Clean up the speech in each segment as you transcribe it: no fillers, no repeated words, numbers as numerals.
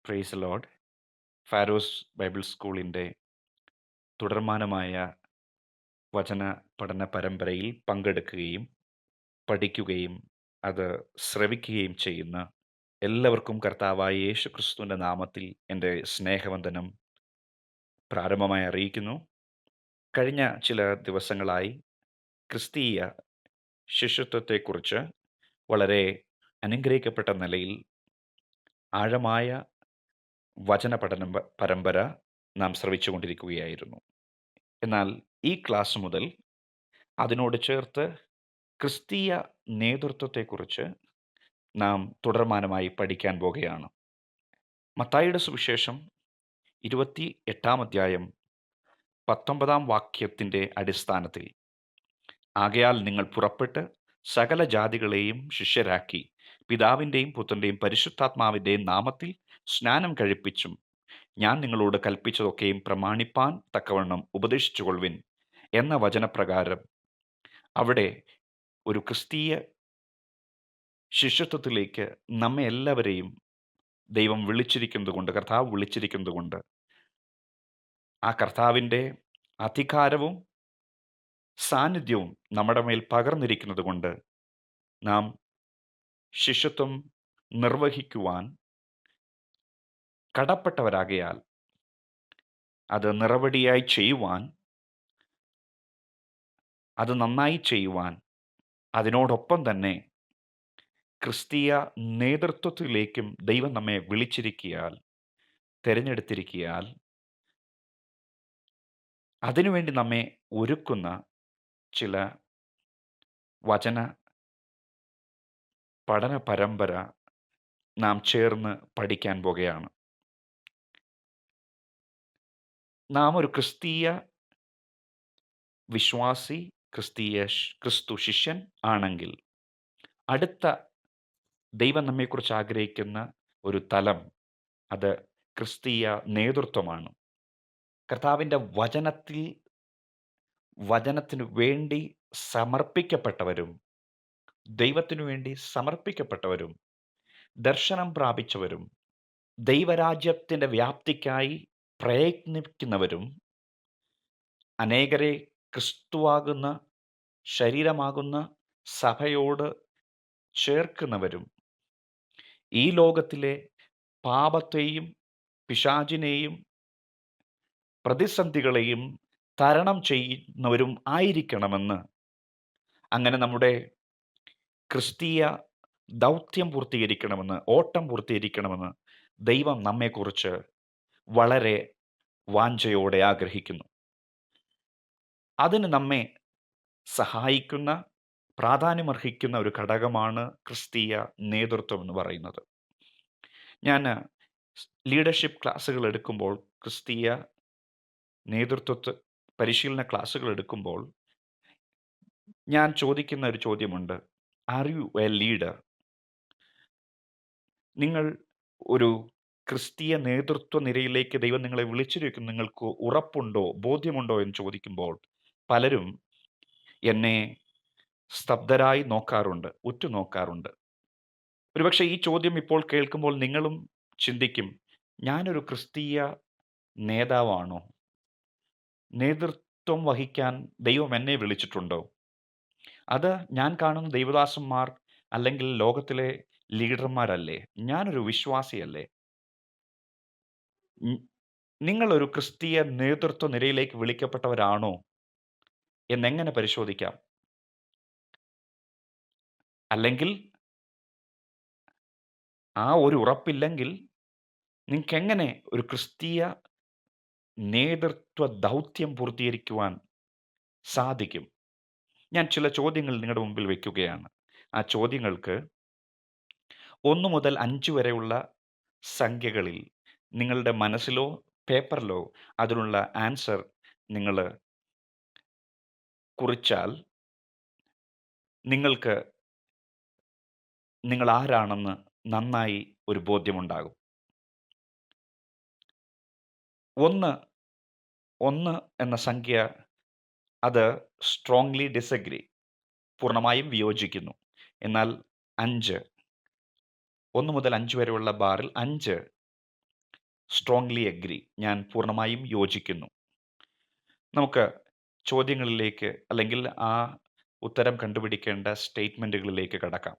Praise Lord. Pharos Bible സ്കൂളിൻ്റെ തുടർമാനമായ വചന പഠന പരമ്പരയിൽ പങ്കെടുക്കുകയും പഠിക്കുകയും അത് ശ്രവിക്കുകയും ചെയ്യുന്ന എല്ലാവർക്കും കർത്താവായ യേശു ക്രിസ്തുവിൻ്റെ നാമത്തിൽ എൻ്റെ സ്നേഹവന്ദനം പ്രാരംഭമായി അറിയിക്കുന്നു. കഴിഞ്ഞ ചില ദിവസങ്ങളായി ക്രിസ്തീയ ശിഷ്യത്വത്തെക്കുറിച്ച് വളരെ അനുഗ്രഹിക്കപ്പെട്ട നിലയിൽ ആഴമായ വചന പഠന പരമ്പര നാം ശ്രവിച്ചുകൊണ്ടിരിക്കുകയായിരുന്നു. എന്നാൽ ഈ ക്ലാസ് മുതൽ അതിനോട് ചേർത്ത് ക്രിസ്തീയ നേതൃത്വത്തെക്കുറിച്ച് നാം തുടർമാനമായി പഠിക്കാൻ പോകുകയാണ്. മത്തായിയുടെ സുവിശേഷം 28 19 വാക്യത്തിൻ്റെ അടിസ്ഥാനത്തിൽ, ആകയാൽ നിങ്ങൾ പുറപ്പെട്ട് സകല ജാതികളെയും ശിഷ്യരാക്കി പിതാവിൻ്റെയും പുത്രൻ്റെയും പരിശുദ്ധാത്മാവിൻ്റെയും നാമത്തിൽ സ്നാനം കഴിപ്പിച്ചും ഞാൻ നിങ്ങളോട് കൽപ്പിച്ചതൊക്കെയും പ്രമാണിപ്പാൻ തക്കവണ്ണം ഉപദേശിച്ചുകൊള്ളുവിൻ എന്ന വചനപ്രകാരം അവിടെ ഒരു ക്രിസ്തീയ ശിഷ്യത്വത്തിലേക്ക് നമ്മെ എല്ലാവരെയും ദൈവം കർത്താവ് വിളിച്ചിരിക്കുന്നത് കൊണ്ട്, ആ കർത്താവിൻ്റെ അധികാരവും സാന്നിധ്യവും നമ്മുടെ മേൽ പകർന്നിരിക്കുന്നത് കൊണ്ട് നാം ശിഷ്യത്വം നിർവഹിക്കുവാൻ കടപ്പെട്ടവരാകയാൽ അത് നിറവടിയായി ചെയ്യുവാൻ, അത് നന്നായി ചെയ്യുവാൻ, അതിനോടൊപ്പം തന്നെ ക്രിസ്തീയ നേതൃത്വത്തിലേക്കും ദൈവം നമ്മെ വിളിച്ചിരിക്കയാൽ, തിരഞ്ഞെടുത്തിരിക്കയാൽ, അതിനുവേണ്ടി നമ്മെ ഒരുക്കുന്ന ചില വചന പഠന പരമ്പര നാം ചേർന്ന് പഠിക്കാൻ പോകുകയാണ്. നാം ഒരു ക്രിസ്തീയ വിശ്വാസി, ക്രിസ്തു ശിഷ്യൻ ആണെങ്കിൽ അടുത്ത ദൈവം നമ്മെക്കുറിച്ച് ആഗ്രഹിക്കുന്ന ഒരു തലം അത് ക്രിസ്തീയ നേതൃത്വമാണ്. കർത്താവിൻ്റെ വചനത്തിനു വേണ്ടി സമർപ്പിക്കപ്പെട്ടവരും, ദൈവത്തിനു വേണ്ടി സമർപ്പിക്കപ്പെട്ടവരും, ദർശനം പ്രാപിച്ചവരും, ദൈവരാജ്യത്തിൻ്റെ വ്യാപ്തിക്കായി പ്രയത്നിക്കുന്നവരും, അനേകരെ ക്രിസ്തുവാകുന്ന ശരീരമാകുന്ന സഭയോട് ചേർക്കുന്നവരും, ഈ ലോകത്തിലെ പാപത്തെയും പിശാചിനെയും പ്രതിസന്ധികളെയും തരണം ചെയ്യുന്നവരും ആയിരിക്കണമെന്ന്, അങ്ങനെ നമ്മുടെ ക്രിസ്തീയ ദൗത്യം പൂർത്തീകരിക്കണമെന്ന്, ഓട്ടം പൂർത്തീകരിക്കണമെന്ന് ദൈവം നമ്മെക്കുറിച്ച് വളരെ വാഞ്ചയോടെ ആഗ്രഹിക്കുന്നു. അതിന് നമ്മെ സഹായിക്കുന്ന, പ്രാധാന്യമർഹിക്കുന്ന ഒരു ഘടകമാണ് ക്രിസ്തീയ നേതൃത്വം എന്ന് പറയുന്നത്. ഞാൻ ലീഡർഷിപ്പ് ക്ലാസ്സുകൾ എടുക്കുമ്പോൾ, ക്രിസ്തീയ നേതൃത്വ പരിശീലന ക്ലാസ്സുകൾ എടുക്കുമ്പോൾ ഞാൻ ചോദിക്കുന്ന ഒരു ചോദ്യമുണ്ട്: ആർ യു എ ലീഡർ? നിങ്ങൾ ഒരു ക്രിസ്തീയ നേതൃത്വ നിരയിലേക്ക് ദൈവം നിങ്ങളെ വിളിച്ചിരിക്കുന്നു, നിങ്ങൾക്ക് ഉറപ്പുണ്ടോ, ബോധ്യമുണ്ടോ എന്ന് ചോദിക്കുമ്പോൾ പലരും എന്നെ സ്തബ്ധരായി നോക്കാറുണ്ട്, ഉറ്റുനോക്കാറുണ്ട്. ഒരുപക്ഷെ ഈ ചോദ്യം ഇപ്പോൾ കേൾക്കുമ്പോൾ നിങ്ങളും ചിന്തിക്കും, ഞാനൊരു ക്രിസ്തീയ നേതാവാണോ? നേതൃത്വം വഹിക്കാൻ ദൈവം എന്നെ വിളിച്ചിട്ടുണ്ടോ? അത് ഞാൻ കാണുന്ന ദൈവദാസന്മാർ അല്ലെങ്കിൽ ലോകത്തിലെ ലീഡർമാരല്ലേ? ഞാനൊരു വിശ്വാസിയല്ലേ? നിങ്ങളൊരു ക്രിസ്തീയ നേതൃത്വ നിരയിലേക്ക് വിളിക്കപ്പെട്ടവരാണോ എന്നെങ്ങനെ പരിശോധിക്കാം? അല്ലെങ്കിൽ ആ ഒരു ഉറപ്പില്ലെങ്കിൽ നിങ്ങൾക്കെങ്ങനെ ഒരു ക്രിസ്തീയ നേതൃത്വ ദൗത്യം പൂർത്തീകരിക്കുവാൻ സാധിക്കും? ഞാൻ ചില ചോദ്യങ്ങൾ നിങ്ങളുടെ മുമ്പിൽ വയ്ക്കുകയാണ്. ആ ചോദ്യങ്ങൾക്ക് 1 മുതൽ 5 വരെയുള്ള സംഖ്യകളിൽ നിങ്ങളുടെ മനസ്സിലോ പേപ്പറിലോ അതിനുള്ള ആൻസർ നിങ്ങൾ കുറിച്ചാൽ നിങ്ങൾക്ക് നിങ്ങൾ ആരാണെന്ന് നന്നായി ഒരു ബോധ്യമുണ്ടാകും. 1 എന്ന സംഖ്യ അത് സ്ട്രോങ്ലി ഡിസഗ്രി, പൂർണ്ണമായും വിയോജിക്കുന്നു. എന്നാൽ 5, 1 മുതൽ 5 വരെയുള്ള ബാറിൽ 5 സ്ട്രോങ്ലി അഗ്രി, ഞാൻ പൂർണ്ണമായും യോജിക്കുന്നു. നമുക്ക് ചോദ്യങ്ങളിലേക്ക് അല്ലെങ്കിൽ ആ ഉത്തരം കണ്ടുപിടിക്കേണ്ട സ്റ്റേറ്റ്മെന്റുകളിലേക്ക് കടക്കാം.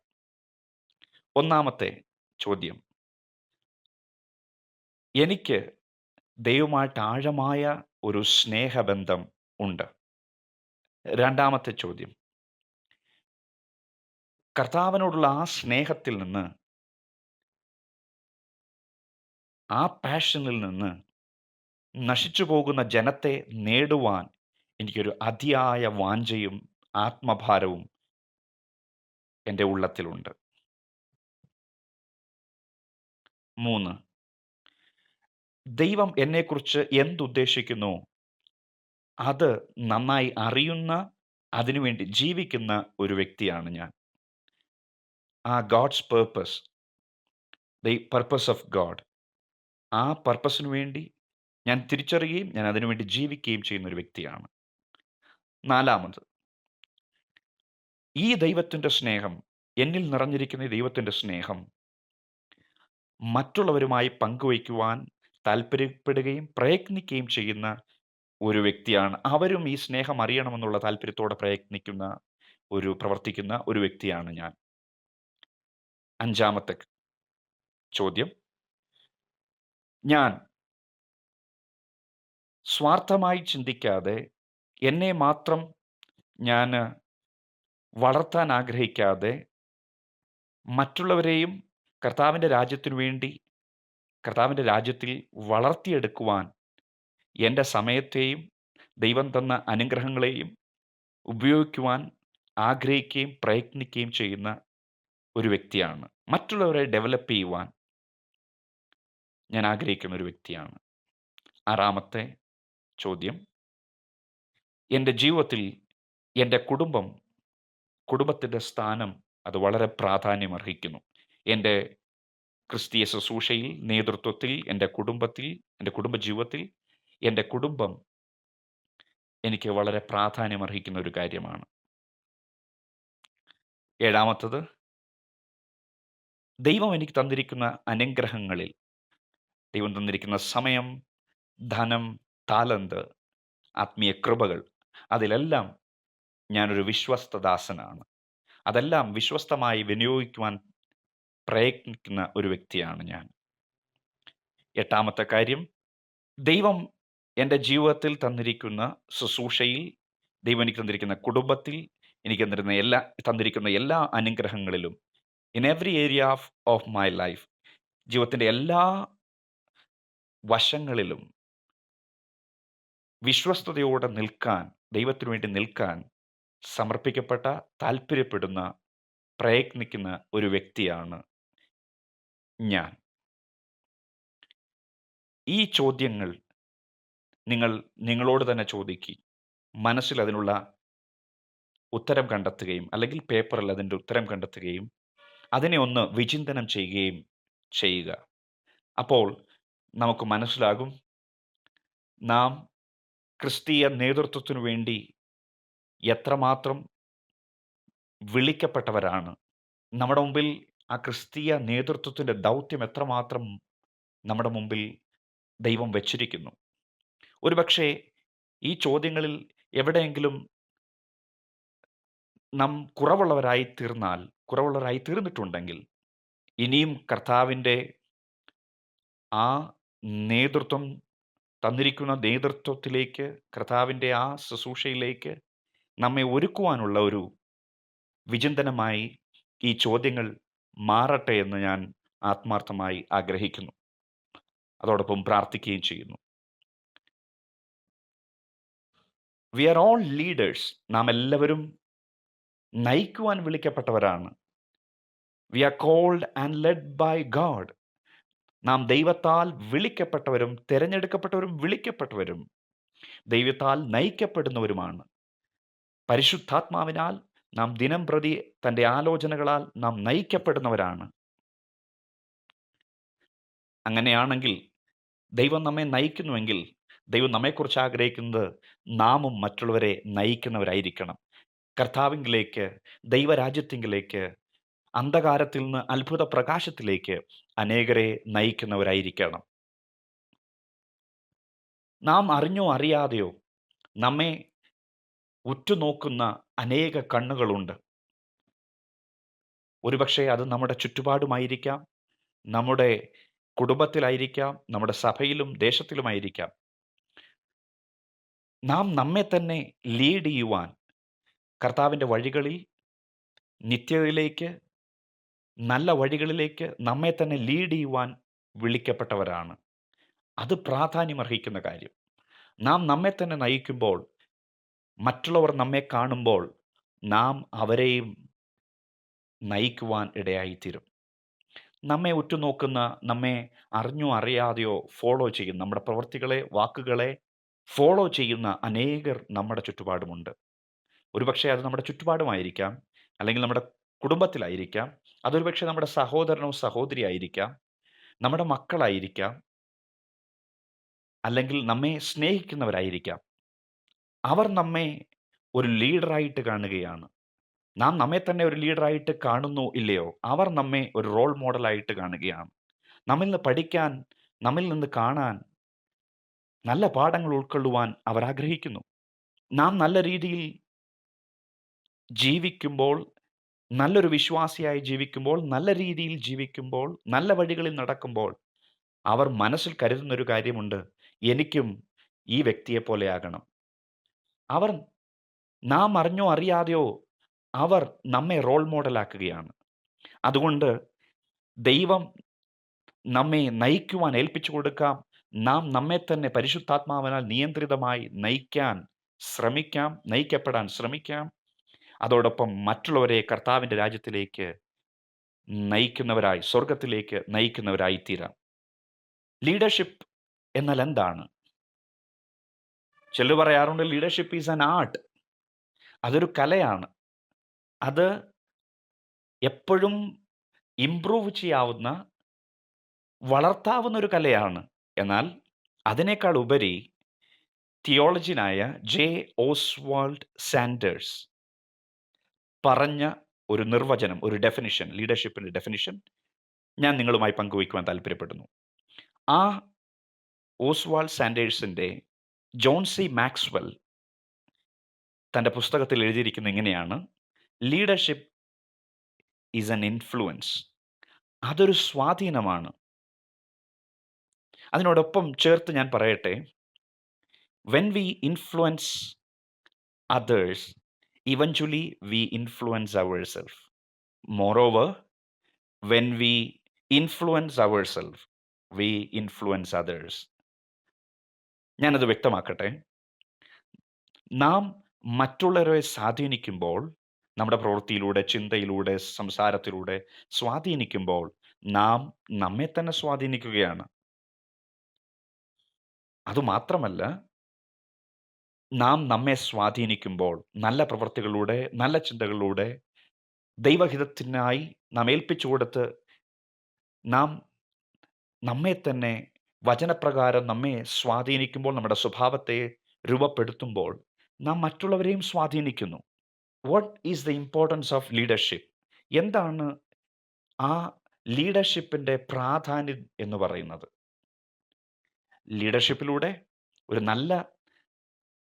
ഒന്നാമത്തെ ചോദ്യം, എനിക്ക് ദൈവമായിട്ട് ആഴമായ ഒരു സ്നേഹബന്ധം ഉണ്ട്. രണ്ടാമത്തെ ചോദ്യം, കർത്താവിനോടുള്ള ആ സ്നേഹത്തിൽ നിന്ന്, ആ പാഷനിൽ നിന്ന് നശിച്ചു പോകുന്ന ജനത്തെ നേടുവാൻ എനിക്കൊരു അതിയായ വാഞ്ചയും ആത്മഭാരവും എൻ്റെ ഉള്ളത്തിലുണ്ട്. 3, ദൈവം എന്നെക്കുറിച്ച് എന്തുദ്ദേശിക്കുന്നു അത് നന്നായി അറിയുന്ന, അതിനുവേണ്ടി ജീവിക്കുന്ന ഒരു വ്യക്തിയാണ് ഞാൻ. ആ God's purpose, the purpose of God, ആ പർപ്പസിന് വേണ്ടി ഞാൻ തിരിച്ചറിയുകയും ഞാൻ അതിനുവേണ്ടി ജീവിക്കുകയും ചെയ്യുന്ന ഒരു വ്യക്തിയാണ്. നാലാമത്, ഈ ദൈവത്തിൻ്റെ സ്നേഹം, എന്നിൽ നിറഞ്ഞിരിക്കുന്ന ഈ ദൈവത്തിൻ്റെ സ്നേഹം മറ്റുള്ളവരുമായി പങ്കുവയ്ക്കുവാൻ താല്പര്യപ്പെടുകയും പ്രയത്നിക്കുകയും ചെയ്യുന്ന ഒരു വ്യക്തിയാണ്. അവരും ഈ സ്നേഹം അറിയണമെന്നുള്ള താല്പര്യത്തോടെ പ്രവർത്തിക്കുന്ന ഒരു വ്യക്തിയാണ് ഞാൻ. അഞ്ചാമത്തെ ചോദ്യം, ഞാൻ സ്വാർത്ഥമായി ചിന്തിക്കാതെ, എന്നെ മാത്രം ഞാൻ വളർത്താൻ ആഗ്രഹിക്കാതെ, മറ്റുള്ളവരെയും കർത്താവിൻ്റെ രാജ്യത്തിനു വേണ്ടി, കർത്താവിൻ്റെ രാജ്യത്തിൽ വളർത്തിയെടുക്കുവാൻ എൻ്റെ സമയത്തെയും ദൈവം തന്ന അനുഗ്രഹങ്ങളെയും ഉപയോഗിക്കുവാൻ ആഗ്രഹിക്കുകയും പ്രയത്നിക്കുകയും ചെയ്യുന്ന ഒരു വ്യക്തിയാണ്. മറ്റുള്ളവരെ ഡെവലപ്പ് ചെയ്യുവാൻ ഞാൻ ആഗ്രഹിക്കുന്ന ഒരു വ്യക്തിയാണ്. ആറാമത്തെ ചോദ്യം, എൻ്റെ ജീവിതത്തിൽ എൻ്റെ കുടുംബത്തിൻ്റെ സ്ഥാനം അത് വളരെ പ്രാധാന്യമർഹിക്കുന്നു. എൻ്റെ ക്രിസ്തീയ ശുശ്രൂഷയിൽ, നേതൃത്വത്തിൽ, എൻ്റെ കുടുംബത്തിൽ, എൻ്റെ കുടുംബജീവിതത്തിൽ എൻ്റെ കുടുംബം എനിക്ക് വളരെ പ്രാധാന്യമർഹിക്കുന്ന ഒരു കാര്യമാണ്. ഏഴാമത്തത്, ദൈവം എനിക്ക് തന്നിരിക്കുന്ന അനുഗ്രഹങ്ങളിൽ, ദൈവം തന്നിരിക്കുന്ന സമയം, ധനം, താലന്ത്, ആത്മീയ കൃപകൾ, അതിലെല്ലാം ഞാനൊരു വിശ്വസ്തദാസനാണ്. അതെല്ലാം വിശ്വസ്തമായി വിനിയോഗിക്കുവാൻ പ്രയത്നിക്കുന്ന ഒരു വ്യക്തിയാണ് ഞാൻ. എട്ടാമത്തെ കാര്യം, ദൈവം എൻ്റെ ജീവിതത്തിൽ തന്നിരിക്കുന്ന ശുശ്രൂഷയിൽ, ദൈവം എനിക്ക് തന്നിരിക്കുന്ന കുടുംബത്തിൽ, എനിക്ക് തന്നിരിക്കുന്ന എല്ലാ അനുഗ്രഹങ്ങളിലും, in every area of my life, ജീവിതത്തിൻ്റെ എല്ലാ വശങ്ങളിലും വിശ്വസ്തയോടെ നിൽക്കാൻ, ദൈവത്തിനു വേണ്ടി നിൽക്കാൻ സമർപ്പിക്കപ്പെട്ട, താല്പര്യപ്പെടുന്ന, പ്രയത്നിക്കുന്ന ഒരു വ്യക്തിയാണ് ഞാൻ. ഈ ചോദ്യങ്ങൾ നിങ്ങളോട് തന്നെ ചോദിക്കുക, മനസ്സിൽ അതിനുള്ള ഉത്തരം കണ്ടെത്തുകയും, അല്ലെങ്കിൽ പേപ്പറിൽ അതിൻ്റെ ഉത്തരം കണ്ടെത്തുകയും, അതിനെ ഒന്ന് വിചിന്തനം ചെയ്യുക. അപ്പോൾ നമുക്ക് മനസ്സിലാകും, നാം ക്രിസ്തീയ നേതൃത്വത്തിനു വേണ്ടി എത്രമാത്രം വിളിക്കപ്പെട്ടവരാണ്. നമ്മുടെ മുമ്പിൽ ആ ക്രിസ്തീയ നേതൃത്വത്തിൻ്റെ ദൗത്യം എത്രമാത്രം നമ്മുടെ മുമ്പിൽ ദൈവം വച്ചിരിക്കുന്നു. ഒരുപക്ഷേ ഈ ചോദ്യങ്ങളിൽ എവിടെയെങ്കിലും നാം കുറവുള്ളവരായി തീർന്നിട്ടുണ്ടെങ്കിൽ, ഇനിയും കർത്താവിൻ്റെ ആ നേതൃത്വം തന്നിരിക്കുന്ന നേതൃത്വത്തിലേക്ക്, കർത്താവിൻ്റെ ആ ശുശ്രൂഷയിലേക്ക് നമ്മെ ഒരുക്കുവാനുള്ള ഒരു വിചിന്തനമായി ഈ ചോദ്യങ്ങൾ മാറട്ടെ എന്ന് ഞാൻ ആത്മാർത്ഥമായി ആഗ്രഹിക്കുന്നു. അതോടൊപ്പം പ്രാർത്ഥിക്കുകയും ചെയ്യുന്നു. We are all leaders. നാം എല്ലാവരും നയിക്കുവാൻ വിളിക്കപ്പെട്ടവരാണ്. We are called and led by God. നാം ദൈവത്താൽ വിളിക്കപ്പെട്ടവരും, തിരഞ്ഞെടുക്കപ്പെട്ടവരും, വിളിക്കപ്പെട്ടവരും, ദൈവത്താൽ നയിക്കപ്പെടുന്നവരുമാണ്. പരിശുദ്ധാത്മാവിനാൽ നാം ദിനംപ്രതി തൻ്റെ ആലോചനകളാൽ നാം നയിക്കപ്പെടുന്നവരാണ്. അങ്ങനെയാണെങ്കിൽ, ദൈവം നമ്മെ നയിക്കുന്നുവെങ്കിൽ, ദൈവം നമ്മെക്കുറിച്ച് ആഗ്രഹിക്കുന്നത് നാമും മറ്റുള്ളവരെ നയിക്കുന്നവരായിരിക്കണം. കർത്താവിങ്കിലേക്ക്, ദൈവരാജ്യത്തിങ്കിലേക്ക്, അന്ധകാരത്തിൽ നിന്ന് അത്ഭുത പ്രകാശത്തിലേക്ക് അനേകരെ നയിക്കുന്നവരായിരിക്കണം. നാം അറിഞ്ഞോ അറിയാതെയോ നമ്മെ ഉറ്റുനോക്കുന്ന അനേക കണ്ണുകളുണ്ട്. ഒരുപക്ഷേ അത് നമ്മുടെ ചുറ്റുപാടുമായിരിക്കാം, നമ്മുടെ കുടുംബത്തിലായിരിക്കാം, നമ്മുടെ സഭയിലും ദേശത്തിലുമായിരിക്കാം. നാം നമ്മെ തന്നെ ലീഡ് ചെയ്യുവാൻ കർത്താവിൻ്റെ വഴികളിൽ നിത്യതയിലേക്ക്, നല്ല വഴികളിലേക്ക് നമ്മെ തന്നെ ലീഡ് ചെയ്യുവാൻ വിളിക്കപ്പെട്ടവരാണ്. അത് പ്രാധാന്യമർഹിക്കുന്ന കാര്യം. നാം നമ്മെ തന്നെ നയിക്കുമ്പോൾ, മറ്റുള്ളവർ നമ്മെ കാണുമ്പോൾ നാം അവരെയും നയിക്കുവാൻ ഇടയായിത്തീരും. നമ്മെ ഉറ്റുനോക്കുന്ന, നമ്മെ അറിഞ്ഞോ അറിയാതെയോ ഫോളോ ചെയ്യുന്ന, നമ്മുടെ പ്രവൃത്തികളെ, വാക്കുകളെ ഫോളോ ചെയ്യുന്ന അനേകർ നമ്മുടെ ചുറ്റുപാടുമുണ്ട്. ഒരുപക്ഷേ അത് നമ്മുടെ ചുറ്റുപാടുമായിരിക്കാം, അല്ലെങ്കിൽ നമ്മുടെ കുടുംബത്തിലായിരിക്കാം, അതൊരുപക്ഷേ നമ്മുടെ സഹോദരനോ സഹോദരിയായിരിക്കാം, നമ്മുടെ മക്കളായിരിക്കാം, അല്ലെങ്കിൽ നമ്മെ സ്നേഹിക്കുന്നവരായിരിക്കാം. അവർ നമ്മെ ഒരു ലീഡറായിട്ട് കാണുകയാണ്. നാം നമ്മെ തന്നെ ഒരു ലീഡറായിട്ട് കാണുന്നോ ഇല്ലയോ, അവർ നമ്മെ ഒരു റോൾ മോഡലായിട്ട് കാണുകയാണ്. നമ്മിൽ നിന്ന് പഠിക്കാൻ, നമ്മിൽ നിന്ന് കാണാൻ, നല്ല പാഠങ്ങൾ ഉൾക്കൊള്ളുവാൻ അവർ ആഗ്രഹിക്കുന്നു. നാം നല്ല രീതിയിൽ ജീവിക്കുമ്പോൾ, നല്ലൊരു വിശ്വാസിയായി ജീവിക്കുമ്പോൾ, നല്ല രീതിയിൽ ജീവിക്കുമ്പോൾ, നല്ല വഴികളിൽ നടക്കുമ്പോൾ, അവർ മനസ്സിൽ കരുതുന്നൊരു കാര്യമുണ്ട്. എനിക്കും ഈ വ്യക്തിയെപ്പോലെയാകണം. അവർ നാം അറിഞ്ഞോ അറിയാതെയോ അവർ നമ്മെ റോൾ മോഡലാക്കുകയാണ്. അതുകൊണ്ട് ദൈവം നമ്മെ നയിക്കുവാൻ ഏൽപ്പിച്ചു കൊടുക്കാം. നാം നമ്മെ തന്നെ പരിശുദ്ധാത്മാവിനാൽ നിയന്ത്രിതമായി നയിക്കാൻ ശ്രമിക്കാം, നയിക്കപ്പെടാൻ ശ്രമിക്കാം. അതോടൊപ്പം മറ്റുള്ളവരെ കർത്താവിൻ്റെ രാജ്യത്തിലേക്ക് നയിക്കുന്നവരായി, സ്വർഗത്തിലേക്ക് നയിക്കുന്നവരായി തീരാം. ലീഡർഷിപ്പ് എന്നാൽ എന്താണ്? ചിലർ പറയാറുണ്ട് ലീഡർഷിപ്പ് ഈസ് ആൻ ആർട്ട്. അതൊരു കലയാണ്. അത് എപ്പോഴും ഇംപ്രൂവ് ചെയ്യാവുന്ന, വളർത്താവുന്ന ഒരു കലയാണ്. എന്നാൽ അതിനേക്കാൾ ഉപരി തിയോളജിയനായ ജെ. ഓസ്വാൾഡ് സാൻഡേഴ്സ് പറഞ്ഞ ഒരു നിർവചനം, ഒരു ഡെഫിനിഷൻ, ലീഡർഷിപ്പിൻ്റെ ഡെഫിനിഷൻ ഞാൻ നിങ്ങളുമായി പങ്കുവയ്ക്കുവാൻ താല്പര്യപ്പെടുന്നു. ആ ഓസ്വാൾഡ് സാൻഡേഴ്സിൻ്റെ ജോൺ സി മാക്സ്വെൽ തൻ്റെ പുസ്തകത്തിൽ എഴുതിയിരിക്കുന്നത് ഇങ്ങനെയാണ്: ലീഡർഷിപ്പ് ഈസ് ആൻ ഇൻഫ്ലുവൻസ്. അതൊരു സ്വാധീനമാണ്. അതിനോടൊപ്പം ചേർത്ത് ഞാൻ പറയട്ടെ, when we influence others, eventually we influence ourselves. Moreover, when we influence ourselves, we influence others. ഞാനത് വ്യക്തമാക്കട്ടെ. നാം മറ്റുള്ളവരെ സ്വാധീനിക്കുമ്പോൾ, നമ്മുടെ പ്രവൃത്തിയിലൂടെ, ചിന്തയിലൂടെ, സംസാരത്തിലൂടെ സ്വാധീനിക്കുമ്പോൾ നാം നമ്മെ തന്നെ സ്വാധീനിക്കുകയാണ്. അതുമാത്രമല്ല, നാം നമ്മെ സ്വാധീനിക്കുമ്പോൾ നല്ല പ്രവൃത്തികളിലൂടെ, നല്ല ചിന്തകളിലൂടെ, ദൈവഹിതത്തിനായി നാം ഏൽപ്പിച്ചു കൊടുത്ത് നാം നമ്മെ തന്നെ വചനപ്രകാരം നമ്മെ സ്വാധീനിക്കുമ്പോൾ, നമ്മുടെ സ്വഭാവത്തെ രൂപപ്പെടുത്തുമ്പോൾ നാം മറ്റുള്ളവരെയും സ്വാധീനിക്കുന്നു. What is the importance of leadership? എന്താണ് ആ ലീഡർഷിപ്പിൻ്റെ പ്രാധാന്യം എന്ന് പറയുന്നത്? ലീഡർഷിപ്പിലൂടെ, ഒരു നല്ല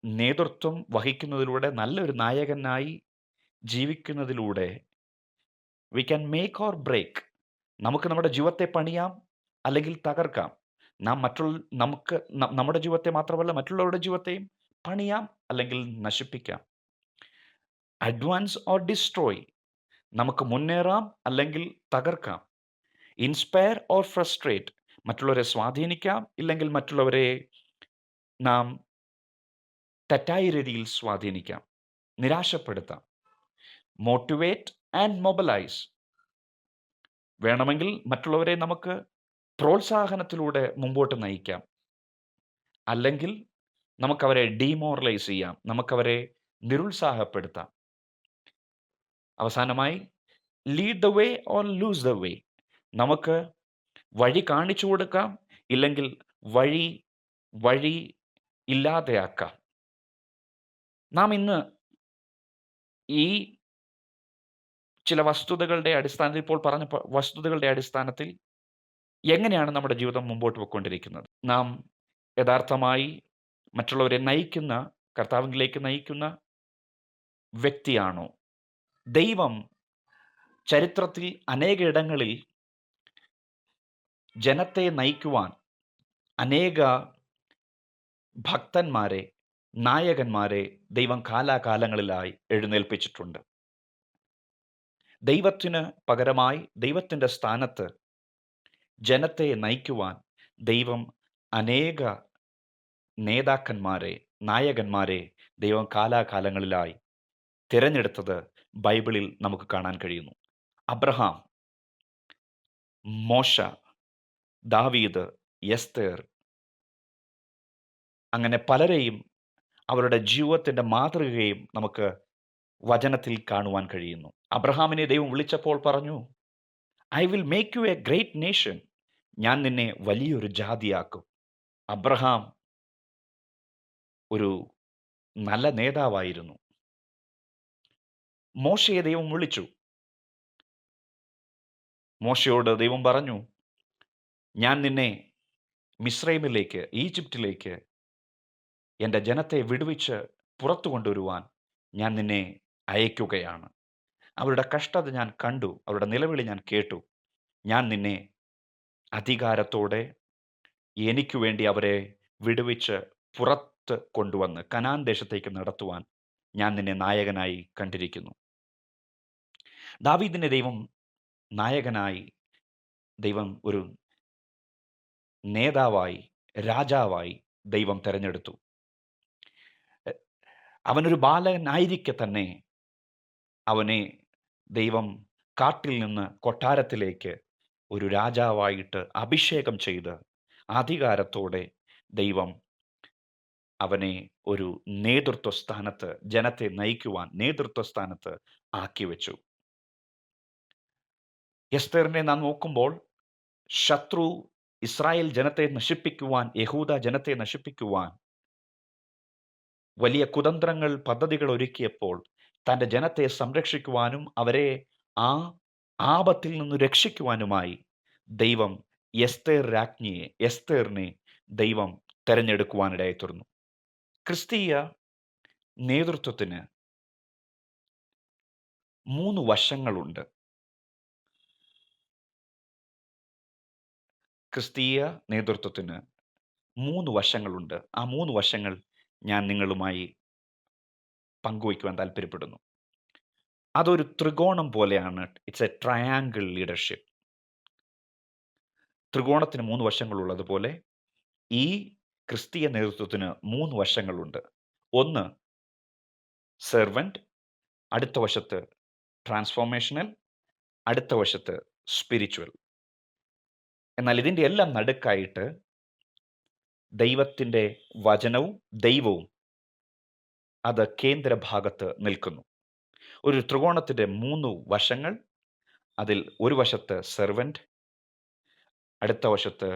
നേതൃത്വം വഹിക്കുന്നതിലൂടെ, നല്ലൊരു നായകനായി ജീവിക്കുന്നതിലൂടെ we can make or break. നമുക്ക് നമ്മുടെ ജീവിതത്തെ പണിയാം, അല്ലെങ്കിൽ തകർക്കാം. നാം നമ്മുടെ ജീവിതത്തെ മാത്രമല്ല, മറ്റുള്ളവരുടെ ജീവിതത്തെയും പണിയാം, അല്ലെങ്കിൽ നശിപ്പിക്കാം. Advance or destroy. നമുക്ക് മുന്നേറാം, അല്ലെങ്കിൽ തകർക്കാം. Inspire or frustrate. മറ്റുള്ളവരെ സ്വാധീനിക്കാം, ഇല്ലെങ്കിൽ മറ്റുള്ളവരെ നാം തെറ്റായ രീതിയിൽ സ്വാധീനിക്കാം, നിരാശപ്പെടുത്താം. Motivate and mobilise. വേണമെങ്കിൽ മറ്റുള്ളവരെ നമുക്ക് പ്രോത്സാഹനത്തിലൂടെ മുമ്പോട്ട് നയിക്കാം, അല്ലെങ്കിൽ നമുക്കവരെ ഡീമോറലൈസ് ചെയ്യാം, നമുക്കവരെ നിരുത്സാഹപ്പെടുത്താം. അവസാനമായി, lead the way or lose the way. നമുക്ക് വഴി കാണിച്ചു കൊടുക്കാം, ഇല്ലെങ്കിൽ വഴി ഇല്ലാതെയാക്കാം. നാം ഇന്ന് ഈ ചില വസ്തുതകളുടെ അടിസ്ഥാനത്തിൽ, ഇപ്പോൾ പറഞ്ഞ വസ്തുതകളുടെ അടിസ്ഥാനത്തിൽ എങ്ങനെയാണ് നമ്മുടെ ജീവിതം മുമ്പോട്ട് പോയിക്കൊണ്ടിരിക്കുന്നത്? നാം യഥാർത്ഥമായി മറ്റുള്ളവരെ നയിക്കുന്ന, കർത്താവിലേക്ക് നയിക്കുന്ന വ്യക്തിയാണോ? ദൈവം ചരിത്രത്തിൽ അനേകയിടങ്ങളിൽ ജനത്തെ നയിക്കുവാൻ അനേക ഭക്തന്മാരെ, നായകന്മാരെ ദൈവം കാലാകാലങ്ങളിലായി എഴുന്നേൽപ്പിച്ചിട്ടുണ്ട്. ദൈവത്തിന് പകരമായി, ദൈവത്തിൻ്റെ സ്ഥാനത്ത് ജനത്തെ നയിക്കുവാൻ ദൈവം അനേക നേതാക്കന്മാരെ, നായകന്മാരെ ദൈവം കാലാകാലങ്ങളിലായി തിരഞ്ഞെടുത്തത് ബൈബിളിൽ നമുക്ക് കാണാൻ കഴിയുന്നു. അബ്രഹാം, മോശ, ദാവീദ്, എസ്തേർ, അങ്ങനെ പലരെയും അവരുടെ ജീവിതത്തിൻ്റെ മാതൃകയും നമുക്ക് വചനത്തിൽ കാണുവാൻ കഴിയുന്നു. അബ്രഹാമിനെ ദൈവം വിളിച്ചപ്പോൾ പറഞ്ഞു, I will make you A great nation. ഞാൻ നിന്നെ വലിയൊരു ജാതിയാക്കും. അബ്രഹാം ഒരു നല്ല നേതാവായിരുന്നു. മോശയെ ദൈവം വിളിച്ചു. മോശയോട് ദൈവം പറഞ്ഞു, ഞാൻ നിന്നെ മിസ്രൈമിലേക്ക്, ഈജിപ്തിലേക്ക് എൻ്റെ ജനത്തെ വിടുവിച്ച് പുറത്തു കൊണ്ടുവരുവാൻ ഞാൻ നിന്നെ അയക്കുകയാണ്. അവരുടെ കഷ്ടത ഞാൻ കണ്ടു, അവരുടെ നിലവിളി ഞാൻ കേട്ടു. ഞാൻ നിന്നെ അധികാരത്തോടെ എനിക്ക് വേണ്ടി അവരെ വിടുവിച്ച് പുറത്ത് കൊണ്ടുവന്ന് കനാൻ ദേശത്തേക്ക് നടത്തുവാൻ ഞാൻ നിന്നെ നായകനായി കണ്ടിരിക്കുന്നു. ദാവീദിനെ ദൈവം നായകനായി, ദൈവം ഒരു നേതാവായി, രാജാവായി ദൈവം തെരഞ്ഞെടുത്തു. അവനൊരു ബാലനായിരിക്കെ തന്നെ അവനെ ദൈവം കാട്ടിൽ നിന്ന് കൊട്ടാരത്തിലേക്ക് ഒരു രാജാവായിട്ട് അഭിഷേകം ചെയ്ത് അധികാരത്തോടെ ദൈവം അവനെ ഒരു നേതൃത്വ സ്ഥാനത്ത്, ജനത്തെ നയിക്കുവാൻ നേതൃത്വ സ്ഥാനത്ത് ആക്കി വെച്ചു. എസ്തേറിനെ നാം നോക്കുമ്പോൾ, ശത്രു ഇസ്രായേൽ ജനത്തെ നശിപ്പിക്കുവാൻ, യഹൂദ ജനത്തെ നശിപ്പിക്കുവാൻ വലിയ കുതന്ത്രങ്ങൾ, പദ്ധതികൾ ഒരുക്കിയപ്പോൾ തൻ്റെ ജനത്തെ സംരക്ഷിക്കുവാനും അവരെ ആ ആപത്തിൽ നിന്ന് രക്ഷിക്കുവാനുമായി ദൈവം എസ്തേറിനെ ദൈവം തെരഞ്ഞെടുക്കുവാനിടയായി തീർന്നു. ക്രിസ്തീയ നേതൃത്വത്തിന് 3 വശങ്ങളുണ്ട്. ക്രിസ്തീയ നേതൃത്വത്തിന് 3 വശങ്ങളുണ്ട്. ആ 3 വശങ്ങൾ ഞാൻ നിങ്ങളുമായി പങ്കുവയ്ക്കുവാൻ താല്പര്യപ്പെടുന്നു. അതൊരു ത്രികോണം പോലെയാണ്. It's a triangle leadership. ത്രികോണത്തിന് 3 വശങ്ങളുള്ളതുപോലെ ഈ ക്രിസ്തീയ നേതൃത്വത്തിന് 3 വശങ്ങളുണ്ട്. ഒന്ന് സെർവൻറ്റ്, അടുത്ത വശത്ത് ട്രാൻസ്ഫോർമേഷണൽ, അടുത്ത വശത്ത് സ്പിരിച്വൽ. എന്നാൽ ഇതിൻ്റെ എല്ലാം നടുക്കായിട്ട് ദൈവത്തിൻ്റെ വചനവും ദൈവവും അത് കേന്ദ്രഭാഗത്ത് നിൽക്കുന്നു. ഒരു ത്രികോണത്തിൻ്റെ 3 വശങ്ങൾ. അതിൽ ഒരു വശത്ത് സെർവൻറ്റ്, അടുത്ത വശത്ത്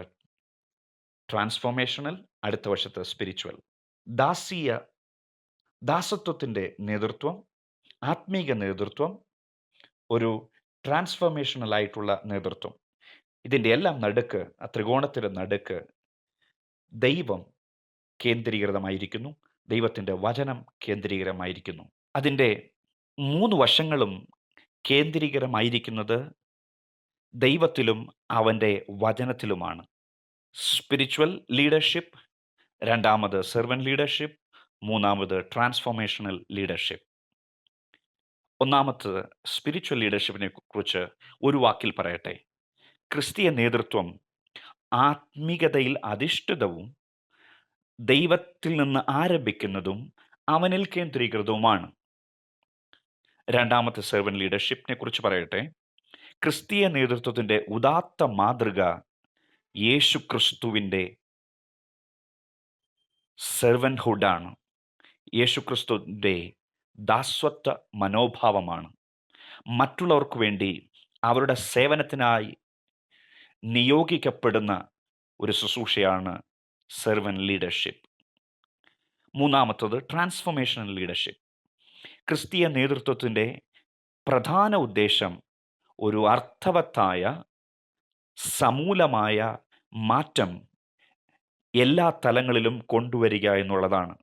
ട്രാൻസ്ഫോർമേഷണൽ, അടുത്ത വശത്ത് സ്പിരിച്വൽ. ദാസത്വത്തിൻ്റെ നേതൃത്വം, ആത്മീക നേതൃത്വം, ഒരു ട്രാൻസ്ഫോർമേഷണൽ ആയിട്ടുള്ള നേതൃത്വം. ഇതിൻ്റെ എല്ലാം നടുക്ക്, ആ ത്രികോണത്തിൻ്റെ നടുക്ക് ദൈവം കേന്ദ്രീകൃതമായിരിക്കുന്നു. ദൈവത്തിൻ്റെ വചനം കേന്ദ്രീകരമായിരിക്കുന്നു. അതിൻ്റെ 3 വശങ്ങളും കേന്ദ്രീകരമായിരിക്കുന്നത് ദൈവത്തിലും അവൻ്റെ വചനത്തിലുമാണ്. സ്പിരിച്വൽ ലീഡർഷിപ്പ്, രണ്ടാമത് സെർവൻറ്റ് ലീഡർഷിപ്പ്, മൂന്നാമത് ട്രാൻസ്ഫോർമേഷണൽ ലീഡർഷിപ്പ്. ഒന്നാമത്തത് സ്പിരിച്വൽ ലീഡർഷിപ്പിനെ കുറിച്ച് ഒരു വാക്കിൽ പറയട്ടെ. ക്രിസ്തീയ നേതൃത്വം ആത്മീകതയിൽ അധിഷ്ഠിതവും ദൈവത്തിൽ നിന്ന് ആരംഭിക്കുന്നതും അവനിൽ കേന്ദ്രീകൃതവുമാണ്. രണ്ടാമത്തെ സെർവൻറ്റ് ലീഡർഷിപ്പിനെ കുറിച്ച് പറയട്ടെ. ക്രിസ്തീയ നേതൃത്വത്തിൻ്റെ ഉദാത്ത മാതൃക യേശു ക്രിസ്തുവിൻ്റെ സെർവൻഹുഡാണ്. യേശു ക്രിസ്തുവിൻ്റെ ദാസ്വത്വ മനോഭാവമാണ്. മറ്റുള്ളവർക്ക് വേണ്ടി അവരുടെ സേവനത്തിനായി നിയോഗിക്കപ്പെടുന്ന ഒരു ശുശ്രൂഷയാണ് സെർവൻറ്റ് ലീഡർഷിപ്പ്. മൂന്നാമത്തത് ട്രാൻസ്ഫോർമേഷണൽ ലീഡർഷിപ്പ്. ക്രിസ്തീയ നേതൃത്വത്തിൻ്റെ പ്രധാന ഉദ്ദേശം ഒരു അർത്ഥവത്തായ സമൂലമായ മാറ്റം എല്ലാ തലങ്ങളിലും കൊണ്ടുവരിക എന്നുള്ളതാണ്.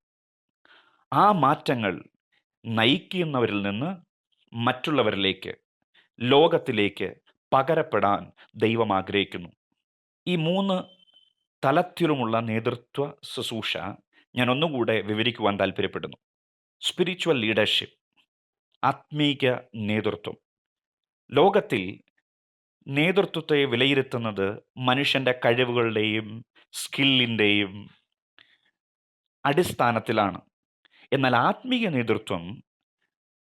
ആ മാറ്റങ്ങൾ നയിക്കുന്നവരിൽ നിന്ന് മറ്റുള്ളവരിലേക്ക്, ലോകത്തിലേക്ക് പകരപ്പെടാൻ ദൈവം ആഗ്രഹിക്കുന്നു. ഈ 3 തലത്തിലുമുള്ള നേതൃത്വ ശുശ്രൂഷ ഞാൻ ഒന്നുകൂടെ വിവരിക്കുവാൻ താല്പര്യപ്പെടുന്നു. സ്പിരിച്വൽ ലീഡർഷിപ്പ്, ആത്മീക നേതൃത്വം. ലോകത്തിൽ നേതൃത്വത്തെ വിലയിരുത്തുന്നത് മനുഷ്യൻ്റെ കഴിവുകളുടെയും സ്കില്ലിൻ്റെയും അടിസ്ഥാനത്തിലാണ്. എന്നാൽ ആത്മീയ നേതൃത്വം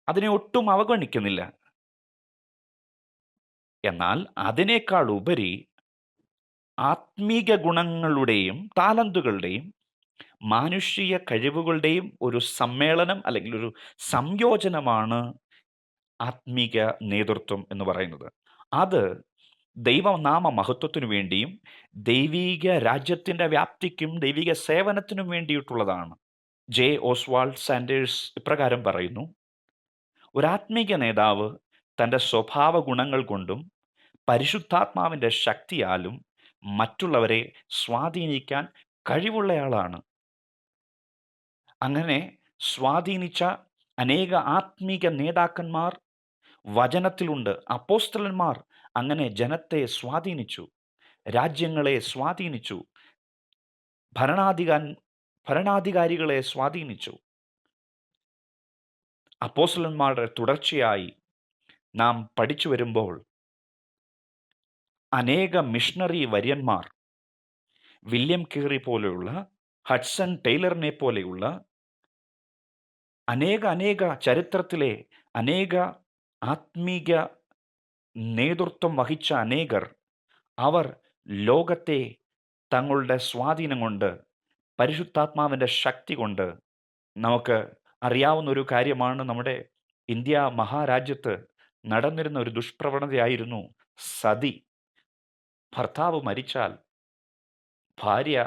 അതിനെ ഒട്ടും അവഗണിക്കുന്നില്ല. എന്നാൽ അതിനേക്കാൾ ഉപരി ആത്മീക ഗുണങ്ങളുടെയും താലന്തുകളുടെയും മാനുഷിക കഴിവുകളുടെയും ഒരു സമ്മേളനം അല്ലെങ്കിൽ ഒരു സംയോജനമാണ് ആത്മീക നേതൃത്വം എന്ന് പറയുന്നത്. അത് ദൈവനാമ മഹത്വത്തിനു വേണ്ടിയും ദൈവീക രാജ്യത്തിൻ്റെ വ്യാപ്തിക്കും ദൈവിക സേവനത്തിനും വേണ്ടിയിട്ടുള്ളതാണ്. ജെ ഓസ്വാൾഡ് സാൻഡേഴ്സ് ഇപ്രകാരം പറയുന്നു: ഒരാത്മീക നേതാവ് തൻ്റെ സ്വഭാവ ഗുണങ്ങൾ കൊണ്ടും പരിശുദ്ധാത്മാവിൻ്റെ ശക്തിയാലും മറ്റുള്ളവരെ സ്വാധീനിക്കാൻ കഴിവുള്ളയാളാണ്. അങ്ങനെ സ്വാധീനിച്ച അനേക ആത്മീക നേതാക്കന്മാർ വചനത്തിലുണ്ട്. അപ്പോസ്തലന്മാർ അങ്ങനെ ജനത്തെ സ്വാധീനിച്ചു, രാജ്യങ്ങളെ സ്വാധീനിച്ചു, ഭരണാധികാരികളെ സ്വാധീനിച്ചു. അപ്പോസ്തലന്മാരുടെ തുടർച്ചയായി നാം പഠിച്ചു വരുമ്പോൾ അനേക മിഷണറി വര്യന്മാർ, വില്യം കേറി പോലെയുള്ള, ഹഡ്സൺ ടൈലറിനെ പോലെയുള്ള അനേക ചരിത്രത്തിലെ അനേക ആത്മീക നേതൃത്വം വഹിച്ച അനേകർ, അവർ ലോകത്തെ തങ്ങളുടെ സ്വാധീനം കൊണ്ട്, പരിശുദ്ധാത്മാവിൻ്റെ ശക്തി കൊണ്ട്, നമുക്ക് അറിയാവുന്ന ഒരു കാര്യമാണ്, നമ്മുടെ ഇന്ത്യ മഹാരാജ്യത്ത് നടന്നിരുന്ന ഒരു ദുഷ്പ്രവണതയായിരുന്നു സതി. ഭർത്താവ് മരിച്ചാൽ ഭാര്യ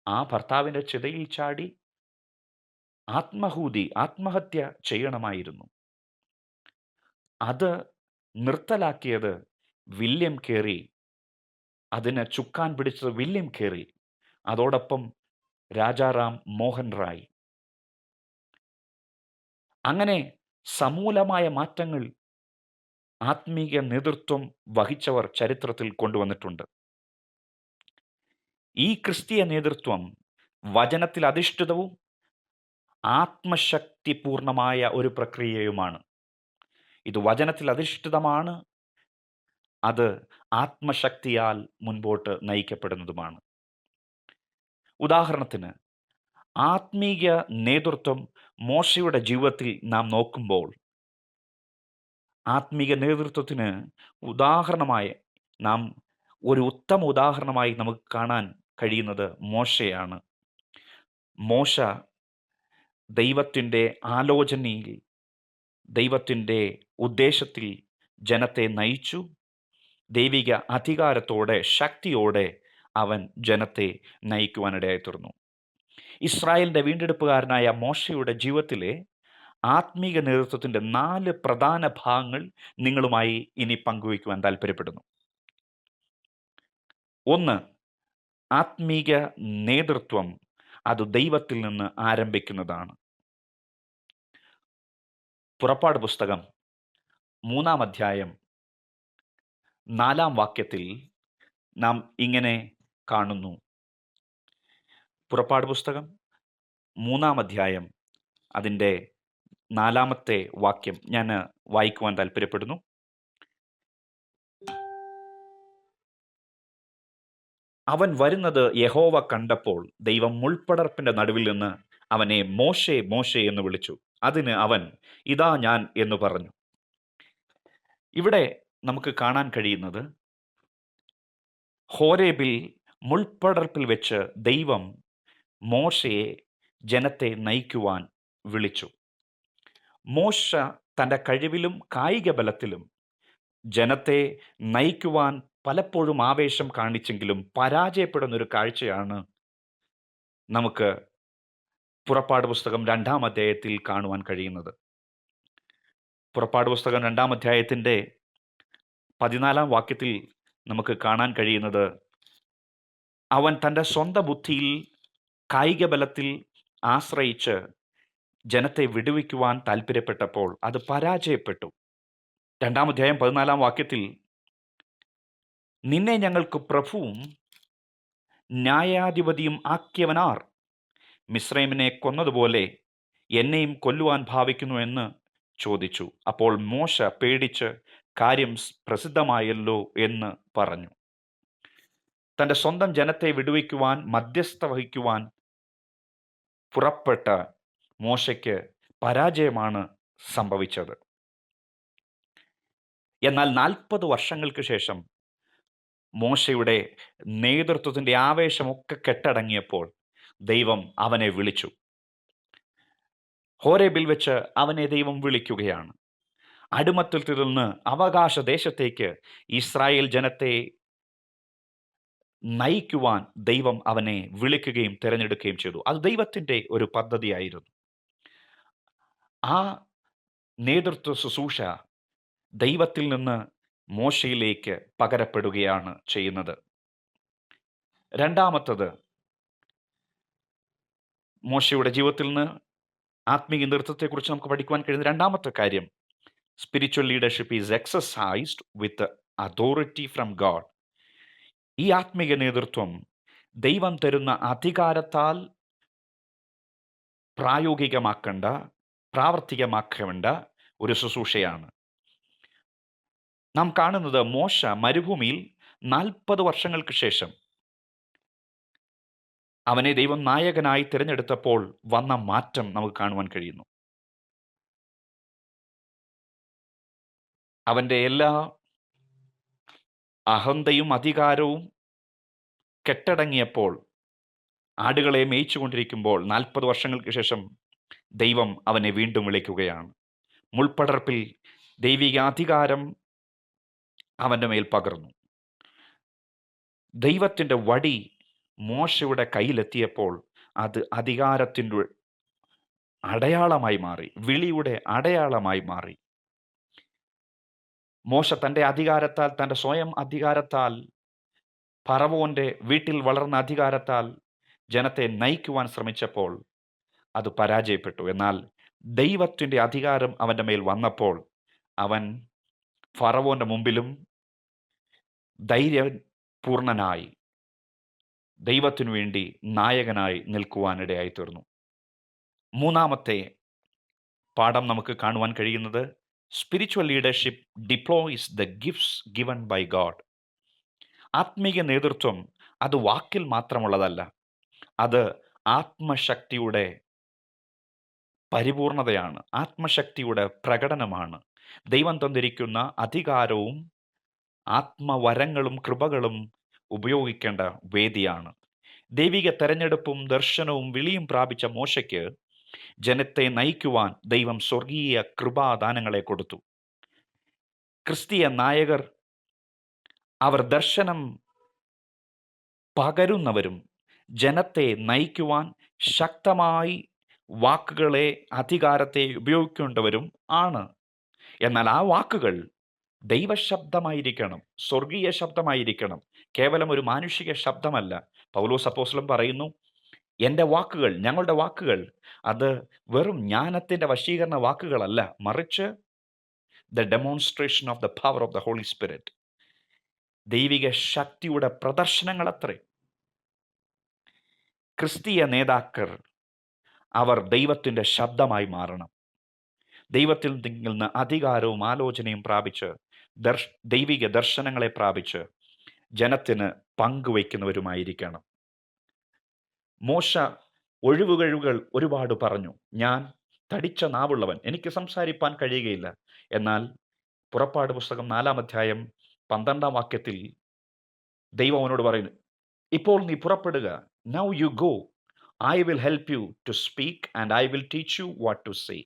ആ ഭർത്താവിൻ്റെ ചിതയിൽ ചാടി ആത്മഹത്യ ചെയ്യണമായിരുന്നു. അത് നിർത്തലാക്കിയത് വില്യം കേറി, അതിന് ചുക്കാൻ പിടിച്ചത് വില്യം കേറി, അതോടൊപ്പം രാജാറാം മോഹൻ റായ്. അങ്ങനെ സമൂലമായ മാറ്റങ്ങൾ ആത്മീയ നേതൃത്വം വഹിച്ചവർ ചരിത്രത്തിൽ കൊണ്ടുവന്നിട്ടുണ്ട്. ഈ ക്രിസ്തീയ നേതൃത്വം വചനത്തിൽ അധിഷ്ഠിതവും ആത്മശക്തിപൂർണമായ ഒരു പ്രക്രിയയുമാണ്. ഇത് വചനത്തിൽ അധിഷ്ഠിതമാണ്, അത് ആത്മശക്തിയാൽ മുൻപോട്ട് നയിക്കപ്പെടുന്നതുമാണ്. ഉദാഹരണത്തിന്, ആത്മീയ നേതൃത്വം മോശയുടെ ജീവിതത്തിൽ നാം നോക്കുമ്പോൾ, ആത്മീയ നേതൃത്വത്തിന് ഉദാഹരണമായി ഒരു ഉത്തമ ഉദാഹരണമായി നമുക്ക് കാണാൻ കഴിയുന്നത് മോശയാണ്. മോശ ദൈവത്തിൻ്റെ ആലോചനയിൽ, ദൈവത്തിൻ്റെ ഉദ്ദേശത്തിൽ ജനത്തെ നയിച്ചു. ദൈവിക അധികാരത്തോടെ, ശക്തിയോടെ അവൻ ജനത്തെ നയിക്കുവാനിടയായിത്തീർന്നു. ഇസ്രായേലിൻ്റെ വീണ്ടെടുപ്പുകാരനായ മോശയുടെ ജീവിതത്തിലെ ആത്മീക നേതൃത്വത്തിൻ്റെ 4 പ്രധാന ഭാഗങ്ങൾ നിങ്ങളുമായി ഇനി പങ്കുവയ്ക്കുവാൻ താല്പര്യപ്പെടുന്നു. 1, ആത്മീക നേതൃത്വം അത് ദൈവത്തിൽ നിന്ന് ആരംഭിക്കുന്നതാണ്. പുറപ്പാട് പുസ്തകം 3-ാം അധ്യായം 4-ാം വാക്യത്തിൽ നാം ഇങ്ങനെ കാണുന്നു. പുറപ്പാട് പുസ്തകം 3-ാം അധ്യായം അതിൻ്റെ 4-ാമത്തെ വാക്യം ഞാൻ വായിക്കുവാൻ താല്പര്യപ്പെടുന്നു. അവൻ വരുന്നത് യഹോവ കണ്ടപ്പോൾ ദൈവം മുൾപ്പടർപ്പിന്റെ നടുവിൽ നിന്ന് അവനെ മോശെ മോശെ എന്ന് വിളിച്ചു. അതിന് അവൻ ഇതാ ഞാൻ എന്ന് പറഞ്ഞു. ഇവിടെ നമുക്ക് കാണാൻ കഴിയുന്നത്, ഹോരേബിൽ മുൾപ്പടർപ്പിൽ വെച്ച് ദൈവം മോശയെ ജനത്തെ നയിക്കുവാൻ വിളിച്ചു. മോശ തൻ്റെ കഴിവിലും കായിക ബലത്തിലും ജനത്തെ നയിക്കുവാൻ പലപ്പോഴും ആവേശം കാണിച്ചെങ്കിലും പരാജയപ്പെടുന്നൊരു കാഴ്ചയാണ് നമുക്ക് പുറപ്പാട് പുസ്തകം 2-ാം അധ്യായത്തിൽ കാണുവാൻ കഴിയുന്നത്. പുറപ്പാട് പുസ്തകം 2-ാം അധ്യായത്തിൻ്റെ 14-ാം വാക്യത്തിൽ നമുക്ക് കാണാൻ കഴിയുന്നത്, അവൻ തൻ്റെ സ്വന്തം ബുദ്ധിയിൽ കായിക ബലത്തിൽ ആശ്രയിച്ച് ജനത്തെ വിടുവിക്കുവാൻ താല്പര്യപ്പെട്ടപ്പോൾ അത് പരാജയപ്പെട്ടു. 2-ാം അധ്യായം 14-ാം വാക്യത്തിൽ, നിന്നെ ഞങ്ങൾക്ക് പ്രഭുവും ന്യായാധിപതിയും ആക്കിയവനാർ? മിസ്രൈമിനെ കൊന്നതുപോലെ എന്നെയും കൊല്ലുവാൻ ഭാവിക്കുന്നു എന്ന് ചോദിച്ചു. അപ്പോൾ മോശ പേടിച്ച് കാര്യം പ്രസിദ്ധമായല്ലോ എന്ന് പറഞ്ഞു. തൻ്റെ സ്വന്തം ജനത്തെ വിടുവിക്കുവാൻ മധ്യസ്ഥ വഹിക്കുവാൻ പുറപ്പെട്ട മോശയ്ക്ക് പരാജയമാണ് സംഭവിച്ചത്. എന്നാൽ 40 വർഷങ്ങൾക്ക് ശേഷം മോശയുടെ നേതൃത്വത്തിൻ്റെ ആവേശമൊക്കെ കെട്ടടങ്ങിയപ്പോൾ ദൈവം അവനെ വിളിച്ചു. ഹോരേബിൽ വെച്ച് അവനെ ദൈവം വിളിക്കുകയാണ്. അടിമത്തത്തിൽ നിന്ന് അവകാശ ദേശത്തേക്ക് ഇസ്രായേൽ ജനത്തെ നയിക്കുവാൻ ദൈവം അവനെ വിളിക്കുകയും തിരഞ്ഞെടുക്കുകയും ചെയ്തു. അത് ദൈവത്തിൻ്റെ ഒരു പദ്ധതിയായിരുന്നു. ആ നേതൃത്വ ശുശ്രൂഷ ദൈവത്തിൽ നിന്ന് മോശയിലേക്ക് പകരപ്പെടുകയാണ് ചെയ്യുന്നത്. രണ്ടാമത്തത്, മോശയുടെ ജീവിതത്തിൽ നിന്ന് ആത്മീയ നേതൃത്വത്തെക്കുറിച്ച് നമുക്ക് പഠിക്കുവാൻ കഴിയുന്ന രണ്ടാമത്തെ കാര്യം, spiritual leadership is exercised with authority from God. ഈ ആത്മീയ നേതൃത്വം ദൈവം തരുന്ന അധികാരത്താൽ പ്രാവർത്തികമാക്കേണ്ട ഒരു ശുശ്രൂഷയാണ്. നാം കാണുന്നത്, മോശ മരുഭൂമിയിൽ 40 വർഷങ്ങൾക്ക് ശേഷം അവനെ ദൈവം നായകനായി തിരഞ്ഞെടുത്തപ്പോൾ വന്ന മാറ്റം നമുക്ക് കാണുവാൻ കഴിയുന്നു. അവൻ്റെ എല്ലാ അഹന്തയും അധികാരവും കെട്ടടങ്ങിയപ്പോൾ, ആടുകളെ മേയിച്ചുകൊണ്ടിരിക്കുമ്പോൾ 40 വർഷങ്ങൾക്ക് ശേഷം ദൈവം അവനെ വീണ്ടും വിളിക്കുകയാണ്. മുൾപ്പടർപ്പിൽ ദൈവിക അധികാരം അവൻ്റെ മേൽ പകർന്നു. ദൈവത്തിൻ്റെ വടി മോശയുടെ കയ്യിലെത്തിയപ്പോൾ അത് അധികാരത്തിൻ്റെ അടയാളമായി മാറി, വിളിയുടെ അടയാളമായി മാറി. മോശ തൻ്റെ അധികാരത്താൽ, തൻ്റെ സ്വയം അധികാരത്താൽ, ഫറവോൻ്റെ വീട്ടിൽ വളർന്ന അധികാരത്താൽ ജനത്തെ നയിക്കുവാൻ ശ്രമിച്ചപ്പോൾ അത് പരാജയപ്പെട്ടു. എന്നാൽ ദൈവത്തിൻ്റെ അധികാരം അവൻ്റെ മേൽ വന്നപ്പോൾ അവൻ ഫറവോൻ്റെ മുമ്പിലും ധൈര്യപൂർണനായി ദൈവത്തിനു വേണ്ടി നായകനായി നിൽക്കുവാനിടയായി തീർന്നു. മൂന്നാമത്തെ പാഠം നമുക്ക് കാണുവാൻ കഴിയുന്നത്, spiritual leadership deploys the gifts given by God. ആത്മീയ നേതൃത്വം അത് വാക്കിൽ മാത്രമുള്ളതല്ല, അത് ആത്മശക്തിയുടെ പരിപൂർണതയാണ്, ആത്മശക്തിയുടെ പ്രകടനമാണ്. ദൈവം തന്നിരിക്കുന്ന അധികാരവും ആത്മവരങ്ങളും കൃപകളും ഉപയോഗിക്കേണ്ട വേദിയാണ്. ദൈവിക തെരഞ്ഞെടുപ്പും ദർശനവും വിളിയും പ്രാപിച്ച മോശയ്ക്ക് ജനത്തെ നയിക്കുവാൻ ദൈവം സ്വർഗീയ കൃപാദാനങ്ങളെ കൊടുത്തു. ക്രിസ്തീയ നായകർ അവർ ദർശനം പകരുന്നവരും ജനത്തെ നയിക്കുവാൻ ശക്തമായി വാക്കുകളെ, അധികാരത്തെ ഉപയോഗിക്കേണ്ടവരും ആണ്. എന്നാൽ ആ വാക്കുകൾ ദൈവശബ്ദമായിരിക്കണം, സ്വർഗീയ ശബ്ദമായിരിക്കണം, കേവലം ഒരു മാനുഷിക ശബ്ദമല്ല. പൗലോസ് അപ്പോസ്തലൻ പറയുന്നു, എൻ്റെ വാക്കുകൾ, ഞങ്ങളുടെ വാക്കുകൾ അത് വെറും ജ്ഞാനത്തിൻ്റെ വശീകരണ വാക്കുകളല്ല, മറിച്ച് the demonstration of the power of the Holy Spirit, ദൈവിക ശക്തിയുടെ പ്രദർശനങ്ങൾ അത്രേ. ക്രിസ്തീയ നേതാക്കൾ അവർ ദൈവത്തിൻ്റെ ശബ്ദമായി മാറണം. ദൈവത്തിൽ നിന്ന് അധികാരവും ആലോചനയും പ്രാപിച്ച് ദൈവിക ദർശനങ്ങളെ പ്രാപിച്ച് ജനത്തിന് പങ്കുവയ്ക്കുന്നവരുമായിരിക്കണം. മോശ ഒഴിവുകഴിവുകൾ ഒരുപാട് പറഞ്ഞു. ഞാൻ തടിച്ച നാവുള്ളവൻ, എനിക്ക് സംസാരിപ്പാൻ കഴിയുകയില്ല. എന്നാൽ പുറപ്പാട് പുസ്തകം 4-ാം അധ്യായം 12-ാം വാക്യത്തിൽ ദൈവം അവനോട് പറയുന്നു, ഇപ്പോൾ നീ പുറപ്പെടുക, now you go, I will help you to speak and I will teach you what to say.